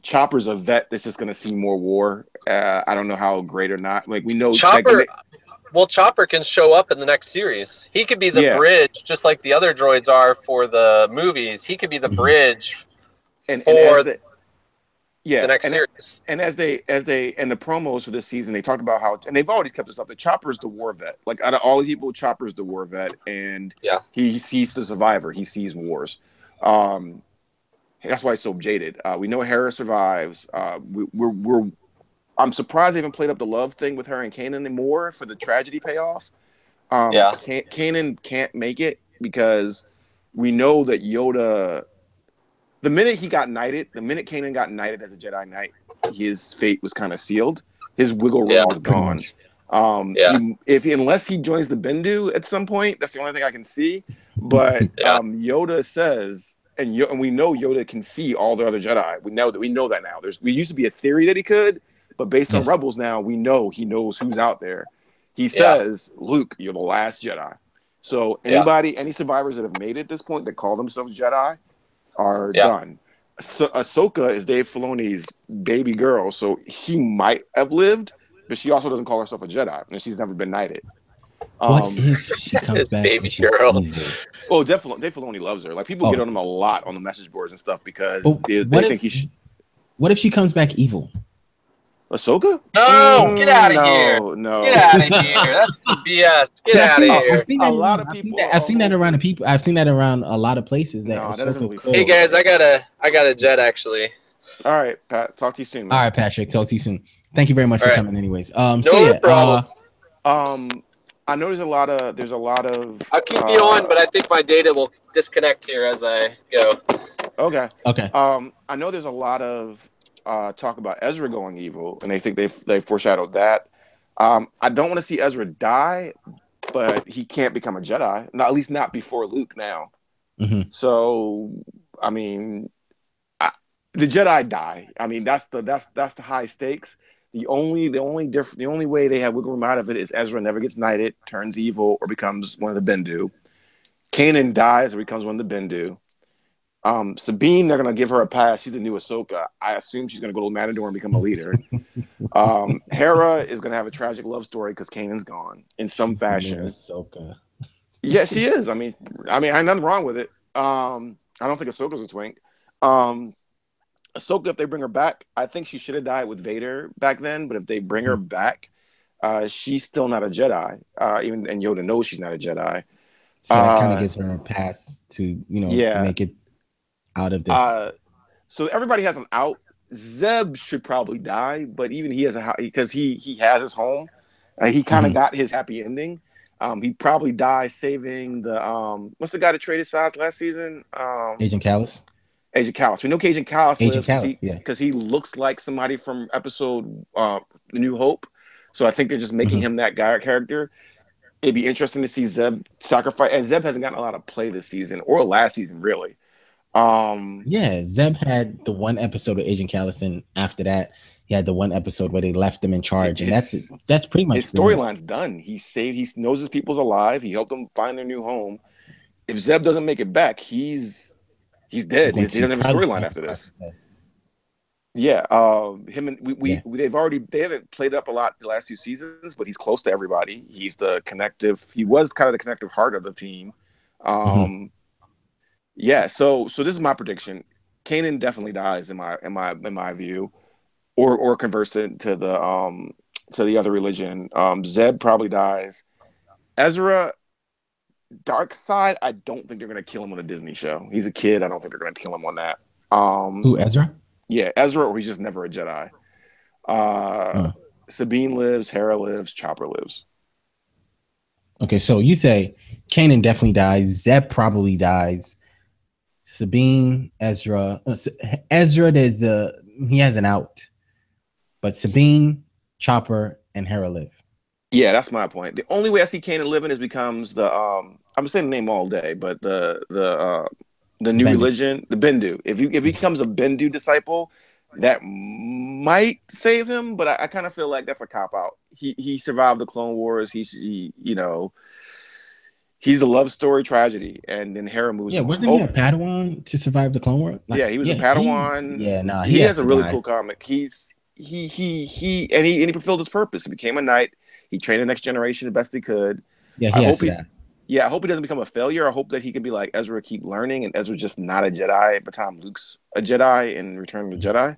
Chopper's a vet that's just going to see more war. I don't know how great or not. Like, we know Chopper. Well, Chopper can show up in the next series. He could be the bridge, just like the other droids are for the movies. He could be the bridge for the next series. And as they in the promos for this season, they talked about how, and they've already kept this up, that Chopper's the war vet. Like, out of all these people, Chopper's the war vet, and he sees the survivor. He sees wars. That's why he's so jaded. We know Hera survives. I'm surprised they haven't played up the love thing with her and Kanan anymore for the tragedy payoff. Kanan can't make it because we know that Yoda, the minute Kanan got knighted as a Jedi Knight, his fate was kind of sealed. His wiggle room was gone. Unless he joins the Bendu at some point, that's the only thing I can see. But Yoda says, and we know Yoda can see all the other Jedi. We know that now. We used to be a theory that he could. But based on Rebels now, we know he knows who's out there. He says, Luke, you're the last Jedi. So any survivors that have made it at this point that call themselves Jedi are done. Ahsoka is Dave Filoni's baby girl, so she might have lived, but she also doesn't call herself a Jedi, and she's never been knighted. What if she comes back baby girl? Oh, Dave Filoni loves her. Like, people get on him a lot on the message boards and stuff because they think he should. What if she comes back evil? Ahsoka? No, get out of here. No. Get out of here. That's BS. Get out of here. I've seen that around people. I've seen that around a lot of places. That doesn't really Hey guys, I got a jet actually. All right, Pat. Talk to you soon, man. All right, Patrick. Talk to you soon. Thank you very much for coming anyways. No problem. I know there's a lot of I'll keep you on, but I think my data will disconnect here as I go. Okay. I know there's a lot of talk about Ezra going evil, and they think they foreshadowed that. I don't want to see Ezra die, but he can't become a Jedi. Not, at least not before Luke now. So, I mean, the Jedi die. I mean, that's the high stakes. The only way they have wiggle room out of it is Ezra never gets knighted, turns evil, or becomes one of the Bendu. Kanan dies or becomes one of the Bendu. Sabine, they're gonna give her a pass. She's the new Ahsoka. I assume she's gonna go to Matador and become a leader. Hera is gonna have a tragic love story because Kanan's gone in some fashion. Ahsoka. Yeah, she is. I mean, I ain't nothing wrong with it. I don't think Ahsoka's a twink. Ahsoka, if they bring her back, I think she should have died with Vader back then. But if they bring her back, she's still not a Jedi. Even and Yoda knows she's not a Jedi. So that kind of gives her a pass to Yeah. make it out of this. So everybody has an out. Zeb should probably die, but even he has because he has his home. He kind of got his happy ending. He probably dies saving the what's the guy that traded sides last season? Agent Kallus. Agent Kallus. We know Agent Kallus Agent lives Kallus, yeah, because he looks like somebody from episode The New Hope. So I think they're just making him that guy character. It'd be interesting to see Zeb sacrifice. And Zeb hasn't gotten a lot of play this season or last season, really. Yeah, Zeb had the one episode of Agent Kallus, and after that, he had the one episode where they left him in charge, and that's pretty much his storyline's done. He knows his people's alive. He helped them find their new home. If Zeb doesn't make it back, he's dead. He doesn't have a storyline after this. Yeah, him and they haven't played up a lot the last 2 seasons, but he's close to everybody. He was kind of the connective heart of the team. Yeah, so this is my prediction. Kanan definitely dies in my view, or converts to the other religion. Zeb probably dies. Ezra, dark side, I don't think they're gonna kill him on a Disney show. He's a kid. I don't think they're gonna kill him on that. Who, Ezra? Yeah, Ezra, or he's just never a Jedi. Sabine lives, Hera lives, Chopper lives. Okay, so you say Kanan definitely dies. Zeb probably dies. Sabine, Ezra, he has an out, but Sabine, Chopper, and Hera live. Yeah, that's my point. The only way I see Kanan living is becomes the I'm saying the name all day, but the new Bendu. religion, the Bendu. If he becomes a Bendu disciple, that might save him, but I kind of feel like that's a cop out. He survived the Clone Wars. He's the love story tragedy, and then Hera moves. Yeah, wasn't he a Padawan to survive the Clone Wars? Yeah, he was a Padawan. He has a really cool comic. He fulfilled his purpose. He became a knight. He trained the next generation the best he could. Yeah, I hope he doesn't become a failure. I hope that he can be like Ezra, keep learning, and Ezra's just not a Jedi by the time Luke's a Jedi in Return of the Jedi.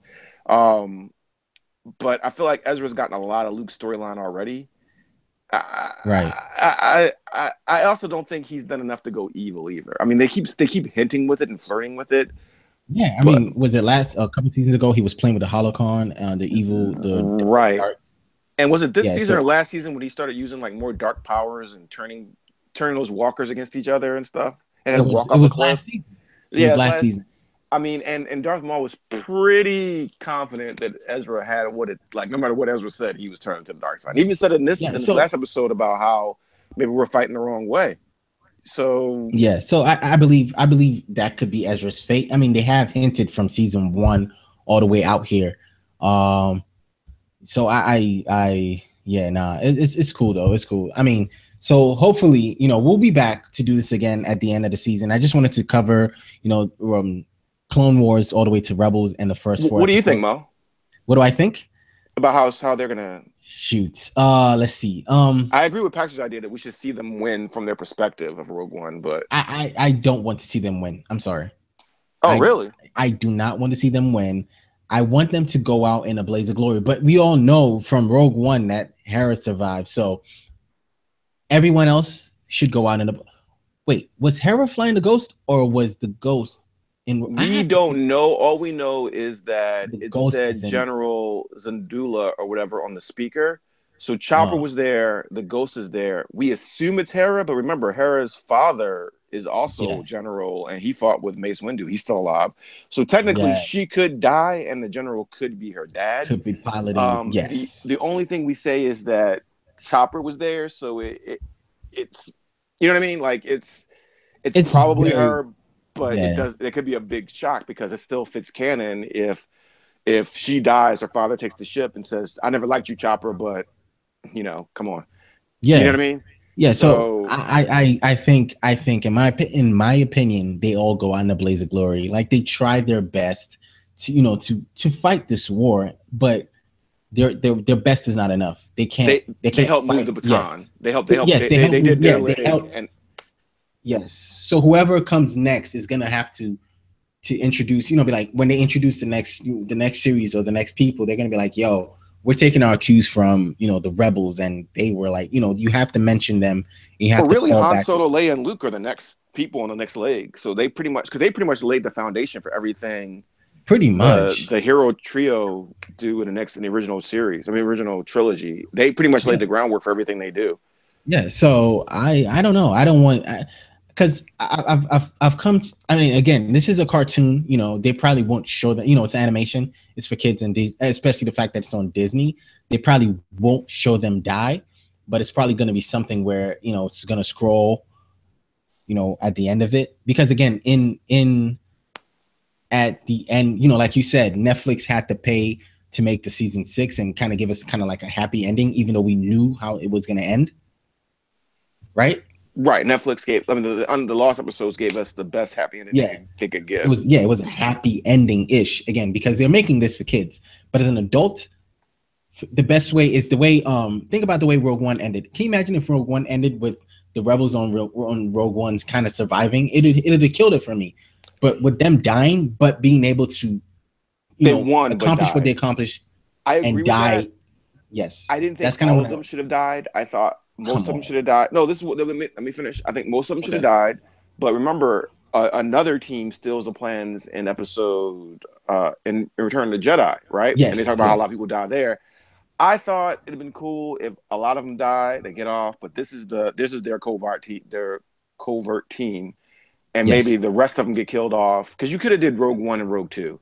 But I feel like Ezra's gotten a lot of Luke's storyline already. Right. I also don't think he's done enough to go evil either. I mean, they keep hinting with it and flirting with it. Yeah, I mean, was it a couple seasons ago he was playing with the holocron, right? Dark. And was it this season or last season when he started using like more dark powers and turning those walkers against each other and stuff? And it was last season. It was last season. I mean, and Darth Maul was pretty confident that Ezra had no matter what Ezra said, he was turning to the dark side. He even said in this last episode about how maybe we're fighting the wrong way. So yeah, so I believe that could be Ezra's fate. I mean, they have hinted from season 1 all the way out here. So it's cool though. It's cool. I mean, so hopefully, we'll be back to do this again at the end of the season. I just wanted to cover, Clone Wars all the way to Rebels and the first 4. What do you think, Mo? What do I think about how they're gonna shoot? Let's see. I agree with Patrick's idea that we should see them win from their perspective of Rogue One, but I don't want to see them win. I'm sorry. Oh, really? I do not want to see them win. I want them to go out in a blaze of glory. But we all know from Rogue One that Hera survived. So everyone else should go out in a... Wait, was Hera flying the ghost or was the ghost in... We don't know. All we know is that it said General Zandula or whatever on the speaker. So Chopper was there. The ghost is there. We assume it's Hera, but remember, Hera's father is also general, and he fought with Mace Windu. He's still alive. So technically, she could die, and the general could be her dad. Could be piloting, yes. The only thing we say is that Chopper was there, so it's... You know what I mean? Like, it's probably her, but it could be a big shock because it still fits canon if she dies, her father takes the ship and says, I never liked you, Chopper, but, come on. Yeah. You know what I mean? Yeah, so I think in my opinion, they all go out in a blaze of glory. Like they try their best to fight this war, but their best is not enough. They can't help move the baton. Yes. So whoever comes next is gonna have to to introduce, be like when they introduce the next series or the next people, they're gonna be like, yo, we're taking our cues from the rebels, and they were like, you have to mention them. You have really, to Han Solo, Leia, and Luke are the next people on the next leg. So they pretty much laid the foundation for everything. Pretty much the hero trio do in the original series. I mean, original trilogy. They pretty much laid the groundwork for everything they do. Yeah. So I don't know. I don't want. Because I've come to, I mean, again, this is a cartoon, they probably won't show that, it's animation, it's for kids, and especially the fact that it's on Disney, they probably won't show them die, but it's probably going to be something where, it's going to scroll, at the end of it. Because again, at the end, like you said, Netflix had to pay to make the season 6 and kind of give us kind of like a happy ending, even though we knew how it was going to end. Right? Right, Netflix gave. I mean, the Lost episodes gave us the best happy ending they could give. It was a happy ending ish again, because they're making this for kids. But as an adult, the best way is the way. Think about the way Rogue One ended. Can you imagine if Rogue One ended with the rebels on Rogue One's kind of surviving? It'd have killed it for me. But with them dying, but being able to, accomplish what they accomplished, I agree with that. Yes, I didn't think all of them should have died. I thought most of them should have died. No, let me finish. I think most of them should have died. But remember, another team steals the plans in episode in Return of the Jedi, right? Yes, and they talk about how a lot of people die there. I thought it'd have been cool if a lot of them died, they get off. But this is their covert team, and maybe the rest of them get killed off, because you could have did Rogue One and Rogue Two.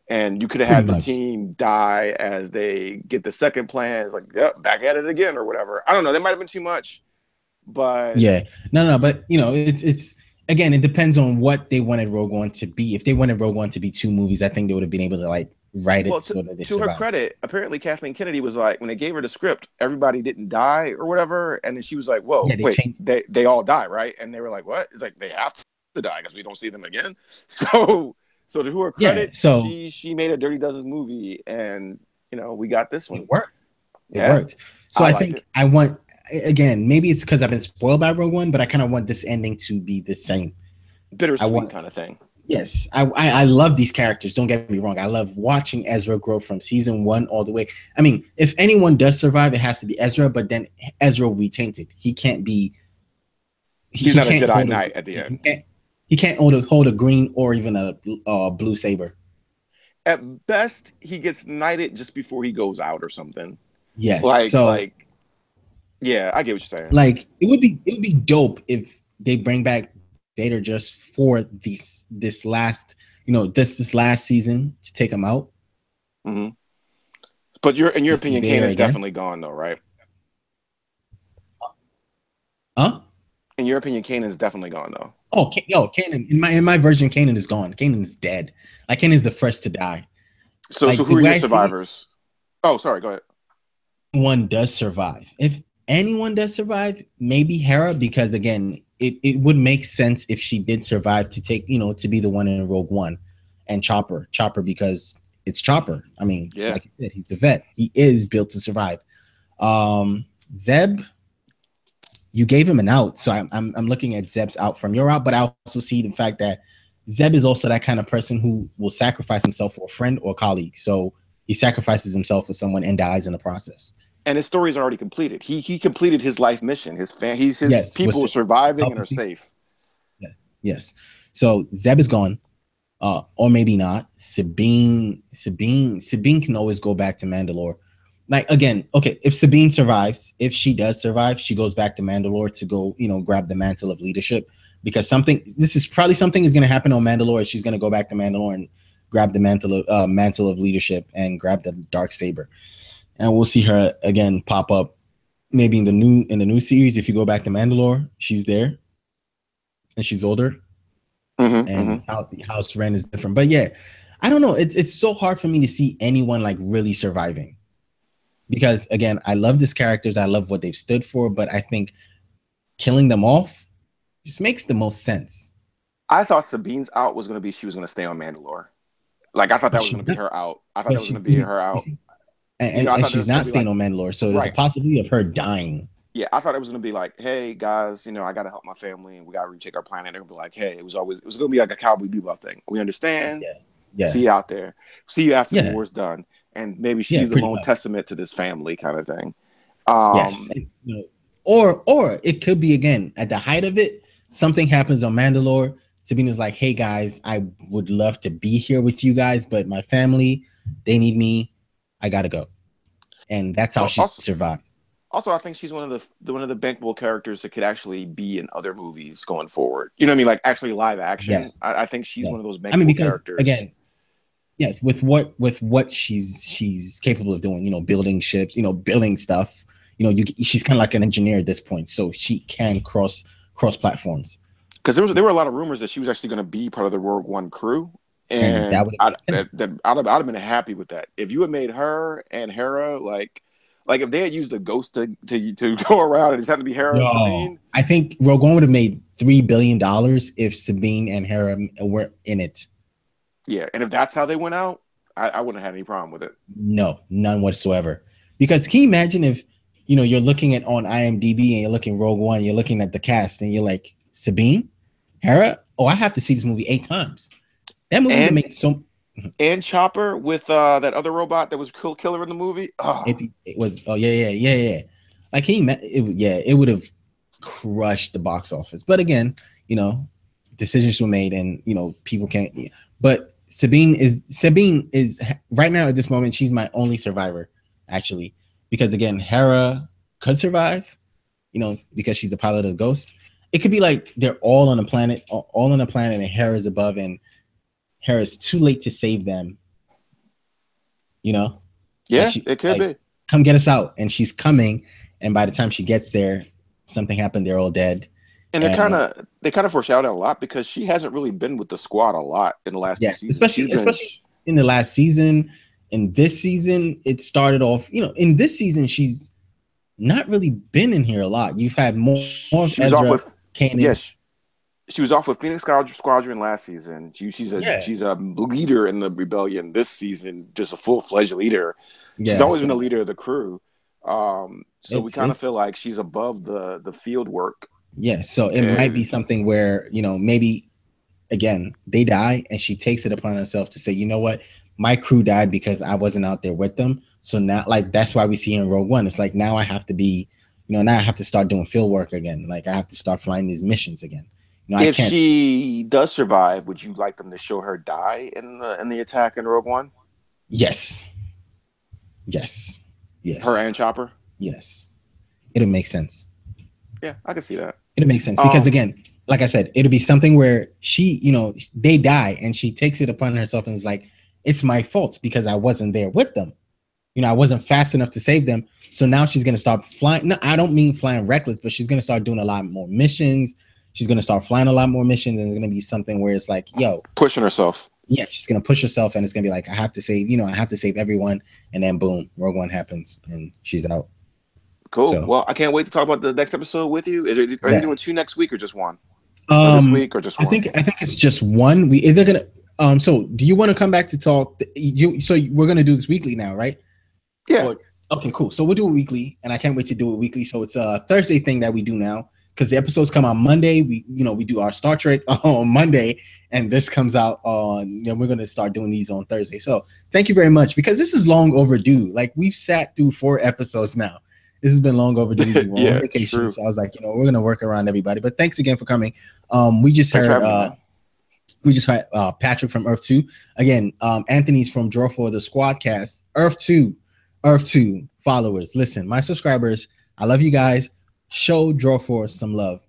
And you could have had the team die as they get the second plan. It's like, yep, back at it again or whatever. I don't know. That might have been too much, but no. But it's again, it depends on what they wanted Rogue One to be. If they wanted Rogue One to be 2 movies, I think they would have been able to like write it so that they to her credit, apparently Kathleen Kennedy was like, when they gave her the script, everybody didn't die or whatever, and then she was like, "Whoa, they all die, right?" And they were like, "What?" It's like they have to die because we don't see them again. So to her credit, she made a Dirty Dozen movie, and we got this one. It worked. It worked. So I think I want, again, maybe it's because I've been spoiled by Rogue One, but I kind of want this ending to be the same. Bittersweet kind of thing. Yes, I love these characters. Don't get me wrong. I love watching Ezra grow from season 1 all the way. I mean, if anyone does survive, it has to be Ezra. But then Ezra will be tainted. He can't be. He's not a Jedi Knight at the end. He can't hold a green or even a blue saber. At best, he gets knighted just before he goes out or something. Yes. Yeah, I get what you're saying. Like, it would be dope if they bring back Vader just for this last season to take him out. Mm-hmm. But in your opinion, Kanan's definitely gone though, right? Huh? In your opinion, Kanan's definitely gone though. Oh, Kanan, in my version, Kanan is gone. Kanan is dead. Like, Kanan is the first to die. So who are your survivors? Oh, sorry. Go ahead. One does survive. If anyone does survive, maybe Hera, because again, it would make sense if she did survive to take, to be the one in Rogue One, and Chopper because it's Chopper. I mean, like you said, he's the vet. He is built to survive. Zeb, you gave him an out, so I'm looking at Zeb's out from your out, but I also see the fact that Zeb is also that kind of person who will sacrifice himself for a friend or colleague. So he sacrifices himself for someone and dies in the process. And his story is already completed. He completed his life mission. His people are surviving and are safe. Yes. So Zeb is gone, or maybe not. Sabine can always go back to Mandalore. Like, again, okay, if Sabine survives, if she does survive, she goes back to Mandalore to go, grab the mantle of leadership, because this is probably something is going to happen on Mandalore. She's going to go back to Mandalore and grab the mantle of leadership and grab the dark saber, and we'll see her again pop up maybe in the new series. If you go back to Mandalore, she's there, and she's older, and House Ren is different. But yeah, I don't know. It's so hard for me to see anyone like really surviving. Because again, I love these characters. I love what they've stood for, but I think killing them off just makes the most sense. I thought Sabine's out was going to be she was going to stay on Mandalore. Like, I thought that was going to be her out. I thought that was going to be her out. And she's not staying on Mandalore, so there's a possibility of her dying. Yeah, I thought it was gonna be like, hey guys, I gotta help my family and we gotta retake our planet. They're gonna be like, hey, it was gonna be like a Cowboy Bebop thing. We understand. Yeah, yeah, See you out there. See you after the yeah, war's done. And maybe yeah. she's the Pretty lone much. testament to this family kind of thing. Yes. And, or it could be again at the height of it. Something happens on Mandalore. Sabina's like, "Hey guys, I would love to be here with you guys, but my family, they need me. I gotta go." And that's how she survives. Also, I think she's one of the bankable characters that could actually be in other movies going forward. You know what I mean? Like actually live action. Yeah. I think she's one of those bankable because characters. Again, yes, with what she's capable of doing, building ships, building stuff. She's kind of like an engineer at this point, so she can cross platforms. Because there were a lot of rumors that she was actually going to be part of the Rogue One crew, and I'd have been happy with that. If you had made her and Hera like if they had used the ghost to go around and it just had to be Hera and Sabine. I think Rogue One would have made $3 billion if Sabine and Hera were in it. Yeah, and if that's how they went out, I wouldn't have had any problem with it. No, none whatsoever. Because can you imagine if you're looking at on IMDb and you're looking Rogue One, you're looking at the cast and you're like, Sabine, Hera? Oh, I have to see this movie 8 times. That movie would make so. And Chopper with that other robot that was killer in the movie. Oh. It was. Oh yeah. Like it would have crushed the box office. But again, decisions were made, and people can't. But Sabine is right now at this moment. She's my only survivor, actually, because again, Hera could survive, because she's a pilot of Ghost. It could be like they're all on a planet, and Hera's above, and Hera's too late to save them. Yeah, it could be. Come get us out, and she's coming, and by the time she gets there, something happened. They're all dead. And they kind of foreshadowed a lot because she hasn't really been with the squad a lot in the last 2 seasons. Especially in the last season. In this season, it started off. In this season, she's not really been in here a lot. You've had more of Ezra, Kanan. Yes, she was off with Phoenix Squadron last season. She's a leader in the rebellion this season, just a full-fledged leader. She's always been a leader of the crew. So we kind of feel like she's above the field work. Yeah, so it might be something where, maybe, again, they die and she takes it upon herself to say, you know what, my crew died because I wasn't out there with them. So now, that's why we see her in Rogue One. It's like, now I have to be, now I have to start doing field work again. Like, I have to start flying these missions again. If she does survive, would you like them to show her die in the attack in Rogue One? Yes. Her and Chopper? Yes. It'll make sense. Yeah, I can see that. It'll make sense because again, like I said, it'll be something where she, they die and she takes it upon herself and is like, it's my fault because I wasn't there with them. I wasn't fast enough to save them. So now she's going to start flying. No, I don't mean flying reckless, but she's going to start doing a lot more missions. She's going to start flying a lot more missions. And it's going to be something where it's like, pushing herself. Yeah, she's going to push herself and it's going to be like, I have to save everyone. And then boom, Rogue One happens and she's out. Cool. So, well, I can't wait to talk about the next episode with you. Are you doing 2 next week or just 1? Or this week or just 1? I think it's just 1. We either gonna. So, do you want to come back to talk? So we're gonna do this weekly now, right? Yeah. Okay, cool. So we'll do it weekly, and I can't wait to do it weekly. So it's a Thursday thing that we do now because the episodes come on Monday. We do our Star Trek on Monday, and this comes out on. We're gonna start doing these on Thursday. So thank you very much because this is long overdue. Like we've sat through 4 episods now. This has been long overdue. Yeah, vacation, true. so I was like, we're gonna work around everybody. But thanks again for coming. We just heard Patrick from Earth 2. Again, Anthony's from Draw for the Squadcast. Earth 2 followers. Listen, my subscribers, I love you guys. Show Draw for some love.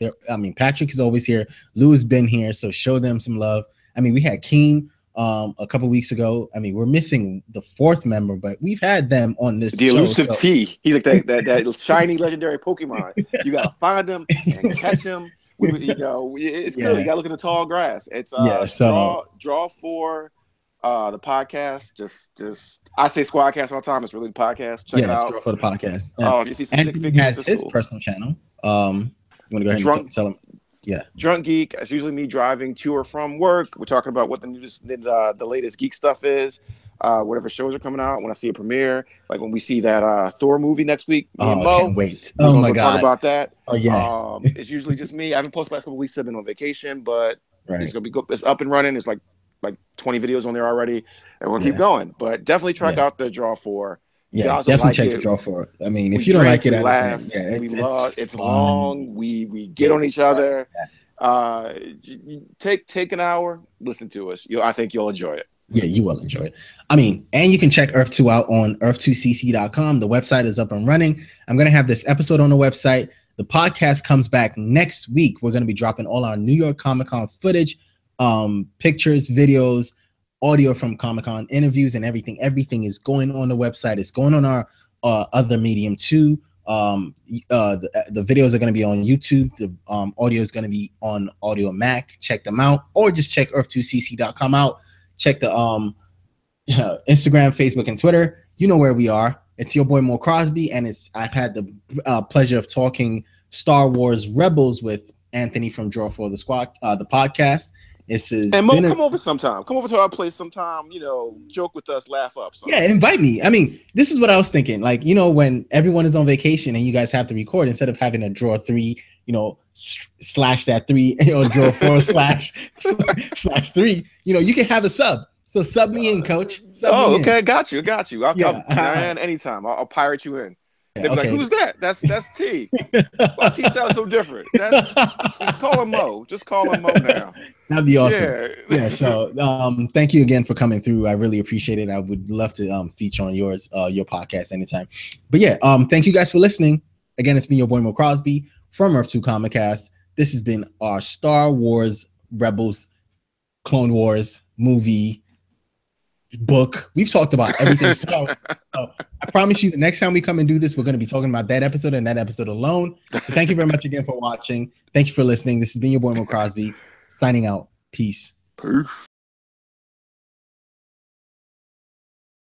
Patrick is always here. Lou has been here, so show them some love. We had Keen a couple weeks ago. We're missing the 4th member, but we've had them on this. The elusive T. He's like that shiny legendary Pokemon. You gotta find him and catch him. It's good. You gotta look in the tall grass. It's draw for the podcast. Just I say Squadcast all the time. It's really the podcast. Check it out. Draw for the podcast. You see some stick figures. He has his personal channel. You want to go ahead and tell him? Yeah, Drunk Geek. It's usually me driving to or from work. We're talking about what the latest geek stuff is. whatever shows are coming out. When I see a premiere, like when we see that Thor movie next week, me and I Mo, can't wait. we're Oh gonna my go talk god. about that. Oh yeah. It's usually just me. I haven't posted last couple weeks. I've been on vacation, but Right. it's gonna be good. It's up and running. It's like 20 videos on there already, and we'll keep going. But definitely check out the Draw 4. Yeah, guys definitely like check it. the Draw 4. I mean, if We you don't like drink, it, we I laugh. understand. Yeah, We love. It's fun. long. We get on each other. Take an hour, listen to us. I think you'll enjoy it. Yeah, you will enjoy it. I mean, and you can check Earth 2 out on earth2cc.com. The website is up and running. I'm going to have this episode on the website. The podcast comes back next week. We're going to be dropping all our New York Comic-Con footage, pictures, videos, audio from Comic-Con interviews, and everything. Everything is going on the website. It's going on our other medium too. The videos are going to be on YouTube. The audio is going to be on Audio Mac. Check them out, or just check earth2cc.com out. Check the Instagram, Facebook, and Twitter. You know where we are. It's your boy Mo Crosby, and I've had the pleasure of talking Star Wars Rebels with Anthony from Draw for the Squad, the podcast. And Mo, come over sometime. Come over to our place sometime. Joke with us, laugh up. Yeah, invite me. I mean, this is what I was thinking. Like, when everyone is on vacation and you guys have to record, instead of having a Draw 3, slash that 3, or Draw 4 slash 3, you can have a sub. So sub me in, coach. Okay, got you. Man, anytime. I'll pirate you in. They'll be like, who's that? That's T. Why T sounds so different? Just call him Mo. Just call him Mo now. That'd be awesome. Yeah. So thank you again for coming through. I really appreciate it. I would love to feature on your podcast anytime. But yeah, thank you guys for listening. Again, it's been your boy Mo Crosby from Earth 2 Comic-Cast. This has been our Star Wars Rebels Clone Wars movie book. We've talked about everything. So I promise you, the next time we come and do this, we're going to be talking about that episode and that episode alone. But thank you very much again for watching. Thank you for listening. This has been your boy Mo Crosby signing out. Peace.